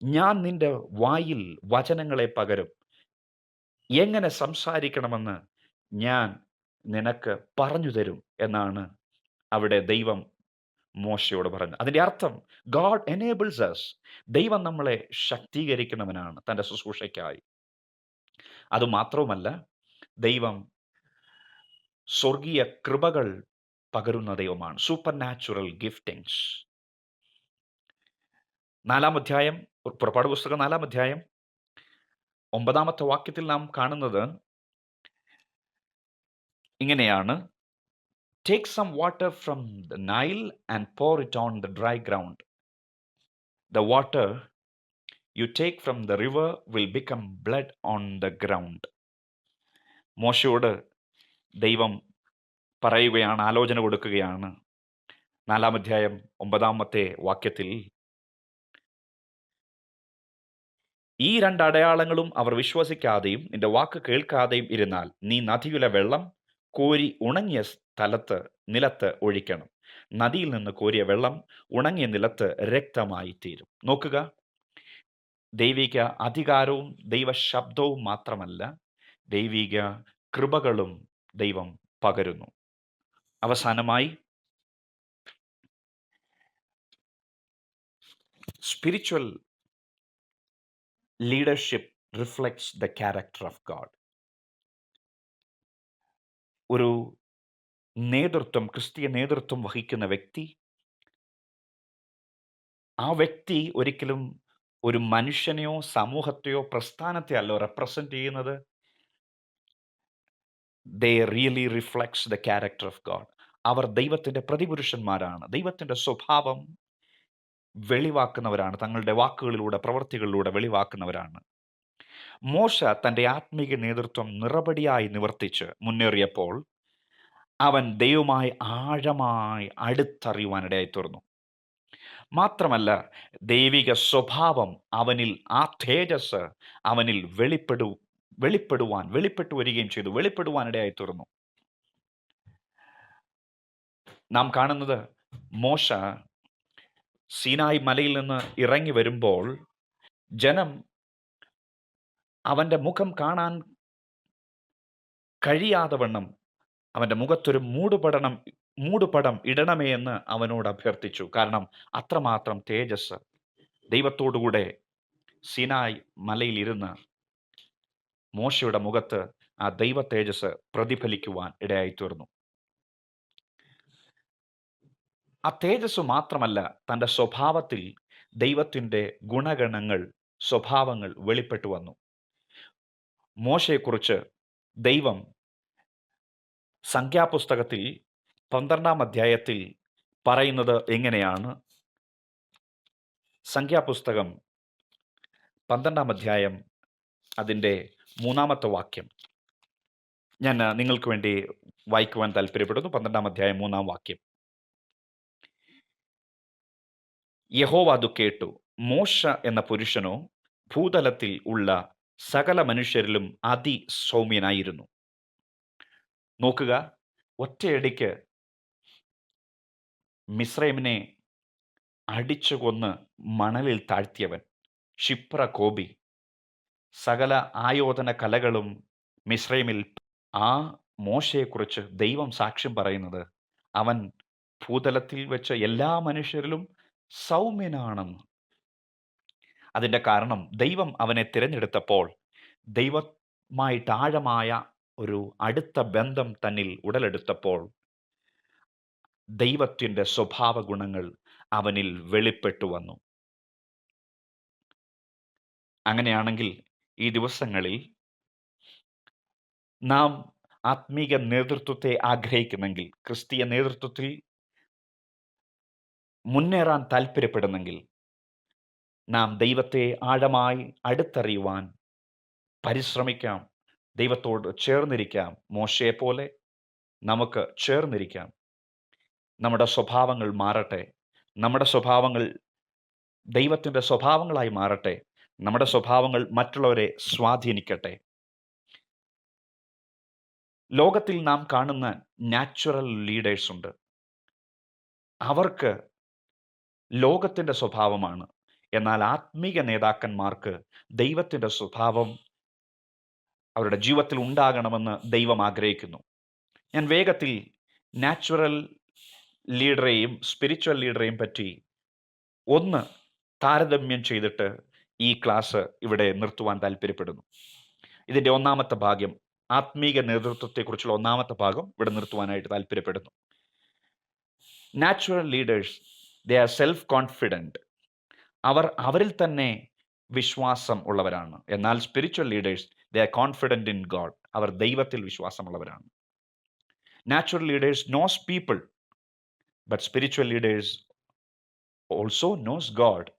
ഞാൻ നിന്റെ വായിൽ വചനങ്ങളെ പകരും, എങ്ങനെ സംസാരിക്കണമെന്ന് ഞാൻ നിനക്ക് പറഞ്ഞു തരും എന്നാണ് അവിടെ ദൈവം മോശയോട് പറഞ്ഞു. അതിൻ്റെ അർത്ഥം ഗോഡ് എനേബിൾസ് അസ്. ദൈവം നമ്മളെ ശക്തീകരിക്കുന്നവനാണ് തൻ്റെ ശുശ്രൂഷയ്ക്കായി. അതുമാത്രവുമല്ല, ദൈവം സ്വർഗീയ കൃപകൾ പകരുന്ന ദൈവമാണ്. Super natural ഗിഫ്റ്റിങ്സ്. 4-ാം അധ്യായം, പുറപ്പാട് പുസ്തകം 4-ാം അധ്യായം 9-ാമത്തെ വാക്യത്തിൽ നാം കാണുന്നത് ഇങ്ങനെയാണ്: take some water from the Nile and pour it on the dry ground. The water you take from the river will become blood on the ground. മോശയോട് ദൈവം പറയുകയാണ്, ആലോചന കൊടുക്കുകയാണ്. 4-ാം അധ്യായം 9-ാമത്തെ വാക്യത്തിൽ, ഈ 2 അടയാളങ്ങളും അവർ വിശ്വസിക്കാതെയും നിന്റെ വാക്ക് കേൾക്കാതെയും ഇരുന്നാൽ നീ നദിയിലെ വെള്ളം കോരി ഉണങ്ങിയ നിലത്ത് ഒഴിക്കണം. നദിയിൽ നിന്ന് കോരിയ വെള്ളം ഉണങ്ങിയ നിലത്ത് രക്തമായി തീരും. നോക്കുക, ദൈവിക അധികാരവും ദൈവ ശബ്ദവും മാത്രമല്ല, ദൈവിക കൃപകളും ദൈവം പകരുന്നു. അവസാനമായി, spiritual leadership reflects the character of God. ഒരു നേതൃത്വം, ക്രിസ്തീയ നേതൃത്വം വഹിക്കുന്ന വ്യക്തി, ആ വ്യക്തി ഒരിക്കലും ഒരു മനുഷ്യനെയോ സമൂഹത്തെയോ പ്രസ്ഥാനത്തെയല്ലോ റെപ്രസെന്റ് ചെയ്യുന്നത്. They really reflects the character of God. അവർ ദൈവത്തിൻ്റെ പ്രതിപുരുഷന്മാരാണ്. ദൈവത്തിൻ്റെ സ്വഭാവം വെളിവാക്കുന്നവരാണ്. തങ്ങളുടെ വാക്കുകളിലൂടെ, പ്രവൃത്തികളിലൂടെ വെളിവാക്കുന്നവരാണ്. മോശ തൻ്റെ ആത്മീക നേതൃത്വം നിറപടിയായി നിവർത്തിച്ച് മുന്നേറിയപ്പോൾ അവൻ ദൈവമായി ആഴമായി അടുത്തറിയുവാനിടയായി തീർന്നു. മാത്രമല്ല, ദൈവിക സ്വഭാവം അവനിൽ, ആ തേജസ് അവനിൽ വെളിപ്പെട്ടു വരികയും ചെയ്തു, വെളിപ്പെടുവാനിടയായി തീർന്നു. നാം കാണുന്നത്, മോശ സീനായി മലയിൽ നിന്ന് ഇറങ്ങി വരുമ്പോൾ ജനം അവൻ്റെ മുഖം കാണാൻ കഴിയാതെ വണ്ണം അവൻ്റെ മുഖത്തൊരു മൂടുപടം ഇടണമേ എന്ന് അവനോട് അഭ്യർത്ഥിച്ചു. കാരണം അത്രമാത്രം തേജസ് ദൈവത്തോടുകൂടെ സീനായ് മലയിൽ ഇരുന്ന് മോശയുടെ മുഖത്ത് ആ ദൈവ തേജസ് പ്രതിഫലിക്കുവാൻ ഇടയായി തീർന്നു. ആ തേജസ് മാത്രമല്ല, തൻ്റെ സ്വഭാവത്തിൽ ദൈവത്തിൻ്റെ ഗുണഗണങ്ങൾ, സ്വഭാവങ്ങൾ വെളിപ്പെട്ടു വന്നു. മോശയെക്കുറിച്ച് ദൈവം സംഖ്യാപുസ്തകത്തിൽ 12-ാം അധ്യായത്തിൽ പറയുന്നത് എങ്ങനെയാണ്? സംഖ്യാപുസ്തകം 12-ാം അധ്യായം അതിൻ്റെ 3-ാമത്തെ വാക്യം ഞാൻ നിങ്ങൾക്ക് വേണ്ടി വായിക്കുവാൻ താല്പര്യപ്പെടുന്നു. 12-ാം അധ്യായം 3-ാം വാക്യം. യഹോവ അത് കേട്ടു. മോശ എന്ന പുരുഷനോ ഭൂതലത്തിൽ ഉള്ള സകല മനുഷ്യരിലും അതിസൗമ്യനായിരുന്നു. നോക്കുക, ഒറ്റയടിക്ക് മിസ്രൈമിനെ അടിച്ചു കൊന്ന് മണലിൽ താഴ്ത്തിയവൻ, ക്ഷിപ്ര കോപി, സകല ആയോധന കലകളും മിസ്രൈമിൽ. ആ മോശയെക്കുറിച്ച് ദൈവം സാക്ഷ്യം പറയുന്നത് അവൻ ഭൂതലത്തിൽ വെച്ച എല്ലാ മനുഷ്യരിലും സൗമ്യനാണെന്ന്. അതിൻ്റെ കാരണം, ദൈവം അവനെ തിരഞ്ഞെടുത്തപ്പോൾ ദൈവമായിട്ട് ആഴമായ ഒരു അടുത്ത ബന്ധം തന്നിൽ ഉടലെടുത്തപ്പോൾ ദൈവത്തിൻ്റെ സ്വഭാവ ഗുണങ്ങൾ അവനിൽ വെളിപ്പെട്ടു വന്നു. അങ്ങനെയാണെങ്കിൽ ഈ ദിവസങ്ങളിൽ നാം ആത്മീക നേതൃത്വത്തെ ആഗ്രഹിക്കുന്നെങ്കിൽ, ക്രിസ്തീയ നേതൃത്വത്തിൽ മുന്നേറാൻ താല്പര്യപ്പെടുന്നെങ്കിൽ, നാം ദൈവത്തെ ആഴമായി അടുത്തറിയുവാൻ പരിശ്രമിക്കാം. ദൈവത്തോട് ചേർന്നിരിക്കാം. മോശയെപ്പോലെ നമുക്ക് ചേർന്നിരിക്കാം. നമ്മുടെ സ്വഭാവങ്ങൾ മാറട്ടെ. നമ്മുടെ സ്വഭാവങ്ങൾ ദൈവത്തിൻ്റെ സ്വഭാവങ്ങളായി മാറട്ടെ. നമ്മുടെ സ്വഭാവങ്ങൾ മറ്റുള്ളവരെ സ്വാധീനിക്കട്ടെ. ലോകത്തിൽ നാം കാണുന്ന നാച്ചുറൽ ലീഡേഴ്സ് ഉണ്ട്. അവർക്ക് ലോകത്തിൻ്റെ സ്വഭാവമാണ്. എന്നാൽ ആത്മീക നേതാക്കന്മാർക്ക് ദൈവത്തിൻ്റെ സ്വഭാവം അവരുടെ ജീവിതത്തിൽ ഉണ്ടാകണമെന്ന് ദൈവം ആഗ്രഹിക്കുന്നു. ഞാൻ വേഗത്തിൽ നാച്ചുറൽ ലീഡറെയും സ്പിരിച്വൽ ലീഡറെയും പറ്റി ഒന്ന് താരതമ്യം ചെയ്തിട്ട് ഈ ക്ലാസ് ഇവിടെ നിർത്തുവാൻ താല്പര്യപ്പെടുന്നു. ഇതിൻ്റെ ഒന്നാമത്തെ ഭാഗം, ആത്മീക നേതൃത്വത്തെക്കുറിച്ചുള്ള ഒന്നാമത്തെ ഭാഗം ഇവിടെ നിർത്തുവാനായിട്ട് താല്പര്യപ്പെടുന്നു. Natural leaders, they are self confident. അവരിൽ തന്നെ വിശ്വാസം ഉള്ളവരാണ്. എന്നാൽ spiritual leaders, they are confident in God. അവർ ദൈവത്തിൽ വിശ്വാസമുള്ളവരാണ്. Natural leaders knows people, but spiritual leaders also knows God.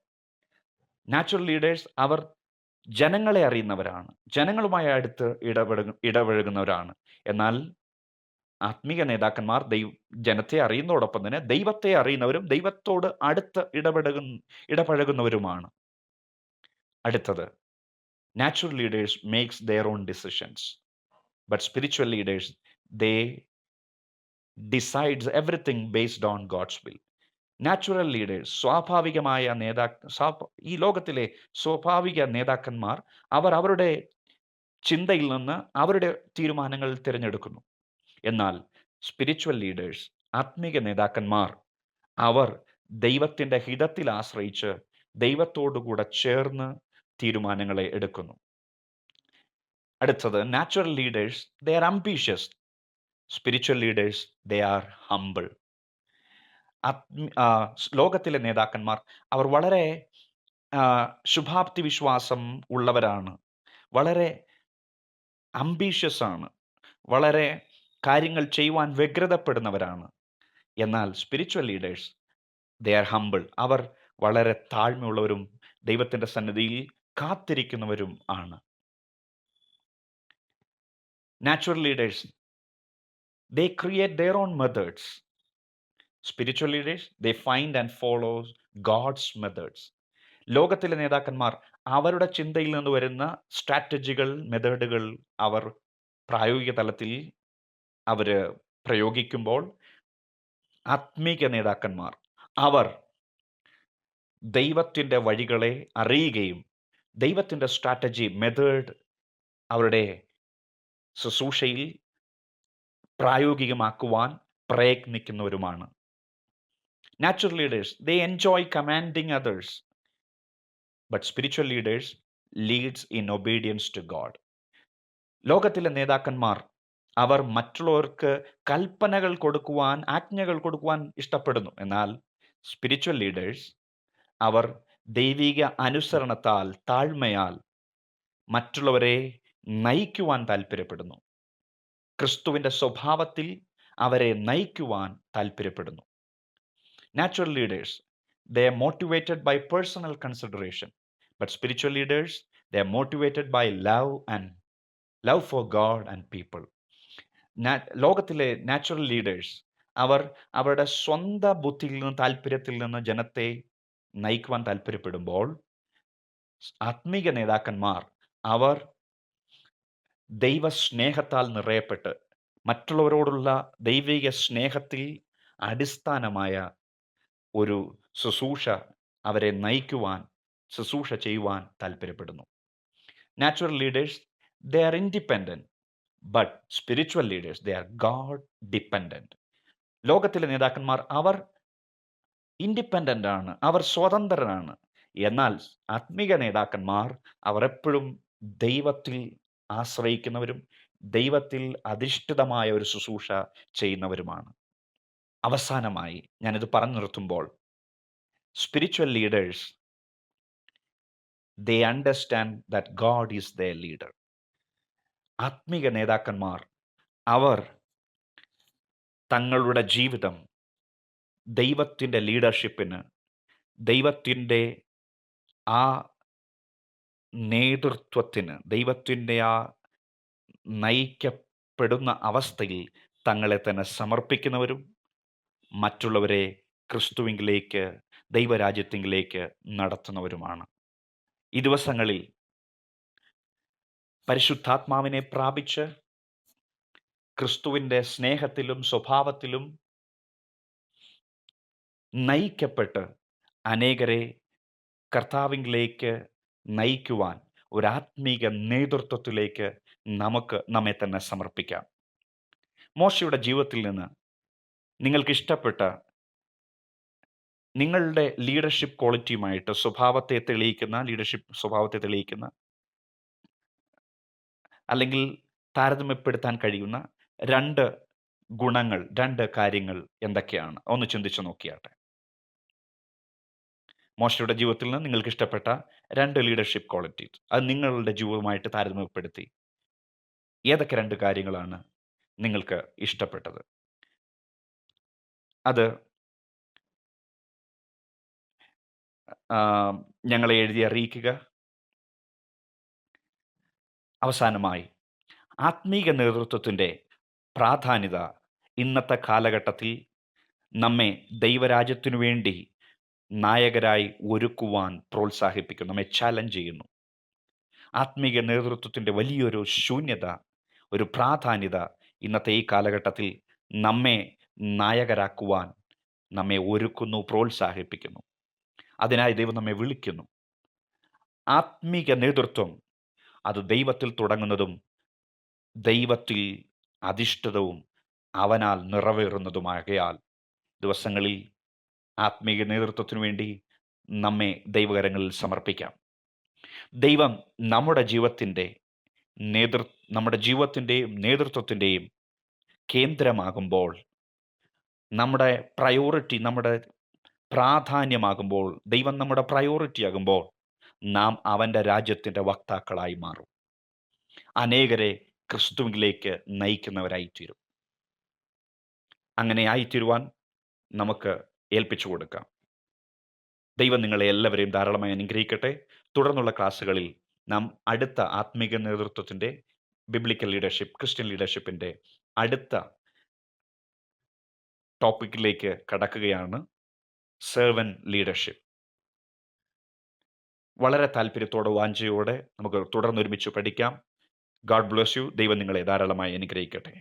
Natural leaders അവർ ജനങ്ങളെ അറിയുന്നവരാണ്, ജനങ്ങളുമായി അടുത്ത് ഇടപഴകുന്നവരാണ്. എന്നാൽ ആത്മീക നേതാക്കന്മാർ ജനത്തെ അറിയുന്നതോടൊപ്പം തന്നെ ദൈവത്തെ അറിയുന്നവരും ദൈവത്തോട് അടുത്ത് ഇടപഴകുന്നവരുമാണ്. അടുത്തത്, natural leaders makes their own decisions, but spiritual leaders they decides everything based on god's will. Natural leaders, സ്വാഭാവികമായ ഈ ലോകത്തിലെ സ്വാഭാവിക നേതാക്കന്മാർ അവരുടെ ചിന്തയിൽ നിന്ന് അവരുടെ തീരുമാനങ്ങൾ തിരഞ്ഞെടുക്കുന്നു. എന്നാൽ സ്പിരിച്വൽ ലീഡേഴ്സ്, ആത്മീക നേതാക്കന്മാർ, അവർ ദൈവത്തിൻ്റെ ഹിതത്തിൽ ആശ്രയിച്ച് ദൈവത്തോടുകൂടെ ചേർന്ന് തീരുമാനങ്ങളെ എടുക്കുന്നു. അടുത്തത്, natural leaders they R ambitious, spiritual leaders they are humble. ലോകത്തിലെ നേതാക്കന്മാർ അവർ വളരെ ശുഭാപ്തി വിശ്വാസം ഉള്ളവരാണ്, വളരെ അംബീഷ്യസ് ആണ്, വളരെ കാര്യങ്ങൾ ചെയ്യുവാൻ വ്യഗ്രതപ്പെടുന്നവരാണ്. എന്നാൽ spiritual leaders they are humble. അവർ വളരെ താഴ്മയുള്ളവരും ദൈവത്തിൻ്റെ സന്നിധിയിൽ കാത്തിരിക്കുന്നവരും ആണ്. Natural leaders they create their own methods. Spiritual leaders they find and follows God's methods. ലോകത്തിലെ നേതാക്കന്മാർ അവരുടെ ചിന്തയിൽ നിന്ന് വരുന്ന സ്ട്രാറ്റജികൾ, മെത്തേഡുകൾ അവർ പ്രായോഗിക തലത്തിൽ പ്രയോഗിക്കുമ്പോൾ, ആത്മീക നേതാക്കന്മാർ അവർ ദൈവത്തിൻ്റെ വഴികളെ അറിയുകയും ദൈവത്തിൻ്റെ സ്ട്രാറ്റജി, മെത്തേഡ് അവരുടെ ശുശ്രൂഷയിൽ പ്രായോഗികമാക്കുവാൻ പ്രയത്നിക്കുന്നവരുമാണ്. Natural leaders they enjoy commanding others, but spiritual leaders leads in obedience to God. ലോകത്തിലെ നേതാക്കന്മാർ അവർ മറ്റുള്ളവർക്ക് കൽപ്പനകൾ കൊടുക്കുവാൻ, ആജ്ഞകൾ കൊടുക്കുവാൻ ഇഷ്ടപ്പെടുന്നു. എന്നാൽ സ്പിരിച്വൽ ലീഡേഴ്സ് അവർ ദൈവിക അനുസരണത്താൽ, താഴ്മയാൽ മറ്റുള്ളവരെ നയിക്കുവാൻ താല്പര്യപ്പെടുന്നു. ക്രിസ്തുവിൻ്റെ സ്വഭാവത്തിൽ അവരെ നയിക്കുവാൻ താല്പര്യപ്പെടുന്നു. Natural leaders they are motivated by personal consideration, but spiritual leaders they are motivated by love for God and people. ലോകത്തിലെ നാച്ചുറൽ ലീഡേഴ്സ് അവർ അവരുടെ സ്വന്തം ബുദ്ധിയിൽ നിന്ന്, താല്പര്യത്തിൽ നിന്ന് ജനത്തെ നയിക്കുവാൻ താല്പര്യപ്പെടുമ്പോൾ, ആത്മീക നേതാക്കന്മാർ അവർ ദൈവസ്നേഹത്താൽ നിറയപ്പെട്ട് മറ്റുള്ളവരോടുള്ള ദൈവിക സ്നേഹത്തിൽ അടിസ്ഥാനമായ ഒരു ശുശ്രൂഷ, അവരെ നയിക്കുവാൻ, ശുശ്രൂഷ ചെയ്യുവാൻ താല്പര്യപ്പെടുന്നു. Natural leaders they R independent, but spiritual leaders they R God dependent. ലോകത്തിലെ നേതാക്കന്മാർ അവർ ഇൻഡിപെൻഡൻ്റ് ആണ്, അവർ സ്വതന്ത്രരാണ്. എന്നാൽ ആത്മീക നേതാക്കന്മാർ അവർ എപ്പോഴും ദൈവത്തിൽ ആശ്രയിക്കുന്നവരും ദൈവത്തിൽ അധിഷ്ഠിതമായ ഒരു ശുശ്രൂഷ ചെയ്യുന്നവരുമാണ്. അവസാനമായി ഞാനിത് പറഞ്ഞു നിർത്തുമ്പോൾ, spiritual leaders they understand that god is their leader. ആത്മീക നേതാക്കന്മാർ അവർ തങ്ങളുടെ ജീവിതം ദൈവത്തിൻ്റെ ലീഡർഷിപ്പിന്, ദൈവത്തിൻ്റെ ആ നേതൃത്വത്തിന്, ദൈവത്തിൻ്റെ ആ നയിക്കപ്പെടുന്ന അവസ്ഥയിൽ തങ്ങളെ തന്നെ സമർപ്പിക്കുന്നവരും മറ്റുള്ളവരെ ക്രിസ്തുവിലേക്ക്, ദൈവരാജ്യത്തിലേക്ക് നടത്തുന്നവരുമാണ്. ഈ ദിവസങ്ങളിൽ പരിശുദ്ധാത്മാവിനെ പ്രാപിച്ച് ക്രിസ്തുവിൻ്റെ സ്നേഹത്തിലും സ്വഭാവത്തിലും നയിക്കപ്പെട്ട് അനേകരെ കർത്താവിലേക്ക് നയിക്കുവാൻ ഒരു ആത്മീക നേതൃത്വത്തിലേക്ക് നമ്മെ തന്നെ സമർപ്പിക്കാം. മോശയുടെ ജീവിതത്തിൽ നിന്ന് നിങ്ങൾക്ക് ഇഷ്ടപ്പെട്ട നിങ്ങളുടെ ലീഡർഷിപ്പ് ക്വാളിറ്റിയുമായിട്ട് ലീഡർഷിപ്പ് സ്വഭാവത്തെ തെളിയിക്കുന്ന അല്ലെങ്കിൽ താരതമ്യപ്പെടുത്താൻ കഴിയുന്ന 2 ഗുണങ്ങൾ, 2 കാര്യങ്ങൾ എന്തൊക്കെയാണ്? ഒന്ന് ചിന്തിച്ചു നോക്കിയാട്ടെ. മോശയുടെ ജീവിതത്തിൽ നിന്ന് നിങ്ങൾക്ക് ഇഷ്ടപ്പെട്ട 2 ലീഡർഷിപ്പ് ക്വാളിറ്റീസ്. അത് നിങ്ങളുടെ ജീവിതവുമായിട്ട് താരതമ്യപ്പെടുത്തി ഏതൊക്കെ 2 കാര്യങ്ങളാണ് നിങ്ങൾക്ക് ഇഷ്ടപ്പെട്ടത്? അത് ഞങ്ങളെ എഴുതി അറിയിക്കുക. അവസാനമായി, ആത്മീക നേതൃത്വത്തിൻ്റെ പ്രാധാന്യത ഇന്നത്തെ കാലഘട്ടത്തിൽ നമ്മെ ദൈവരാജ്യത്തിനു വേണ്ടി നായകരായി ഒരുക്കുവാൻ പ്രോത്സാഹിപ്പിക്കുന്നു, നമ്മെ ചാലഞ്ച് ചെയ്യുന്നു. ആത്മീക നേതൃത്വത്തിൻ്റെ വലിയൊരു ശൂന്യത, ഒരു പ്രാധാന്യത ഇന്നത്തെ ഈ കാലഘട്ടത്തിൽ നമ്മെ നായകരാക്കുവാൻ നമ്മെ ഒരുക്കുന്നു, പ്രോത്സാഹിപ്പിക്കുന്നു. അതിനായി ദൈവം നമ്മെ വിളിക്കുന്നു. ആത്മീക നേതൃത്വം അത് ദൈവത്തിൽ തുടങ്ങുന്നതും ദൈവത്തിൽ അധിഷ്ഠിതവും അവനാൽ നിറവേറുന്നതുമാകയാൽ ദിവസങ്ങളിൽ ആത്മീക നേതൃത്വത്തിനു വേണ്ടി നമ്മെ ദൈവകരങ്ങളിൽ സമർപ്പിക്കാം. ദൈവം നമ്മുടെ ജീവിതത്തിൻ്റെയും നേതൃത്വത്തിൻ്റെയും കേന്ദ്രമാകുമ്പോൾ, നമ്മുടെ പ്രാധാന്യമാകുമ്പോൾ, ദൈവം നമ്മുടെ പ്രയോറിറ്റി ആകുമ്പോൾ, നാം അവൻ്റെ രാജ്യത്തിൻ്റെ വക്താക്കളായി മാറും. അനേകരെ ക്രിസ്തുവിലേക്ക് നയിക്കുന്നവരായിത്തീരും. അങ്ങനെ ആയിത്തീരുവാൻ നമുക്ക് ഏൽപ്പിച്ചു കൊടുക്കാം. ദൈവം നിങ്ങളെ എല്ലാവരെയും ധാരാളമായി അനുഗ്രഹിക്കട്ടെ. തുടർന്നുള്ള ക്ലാസ്സുകളിൽ നാം അടുത്ത ആത്മീക നേതൃത്വത്തിൻ്റെ ബിബ്ലിക്കൽ ലീഡർഷിപ്പ്, ക്രിസ്ത്യൻ ലീഡർഷിപ്പിൻ്റെ അടുത്ത ടോപ്പിക്കിലേക്ക് കടക്കുകയാണ്. Servant leadership. വളരെ താല്പര്യത്തോടെ, വാഞ്ചയോടെ നമുക്ക് തുടർന്നൊരുമിച്ച് പഠിക്കാം. God bless you. ദൈവം നിങ്ങളെ ധാരാളമായി അനുഗ്രഹിക്കട്ടെ.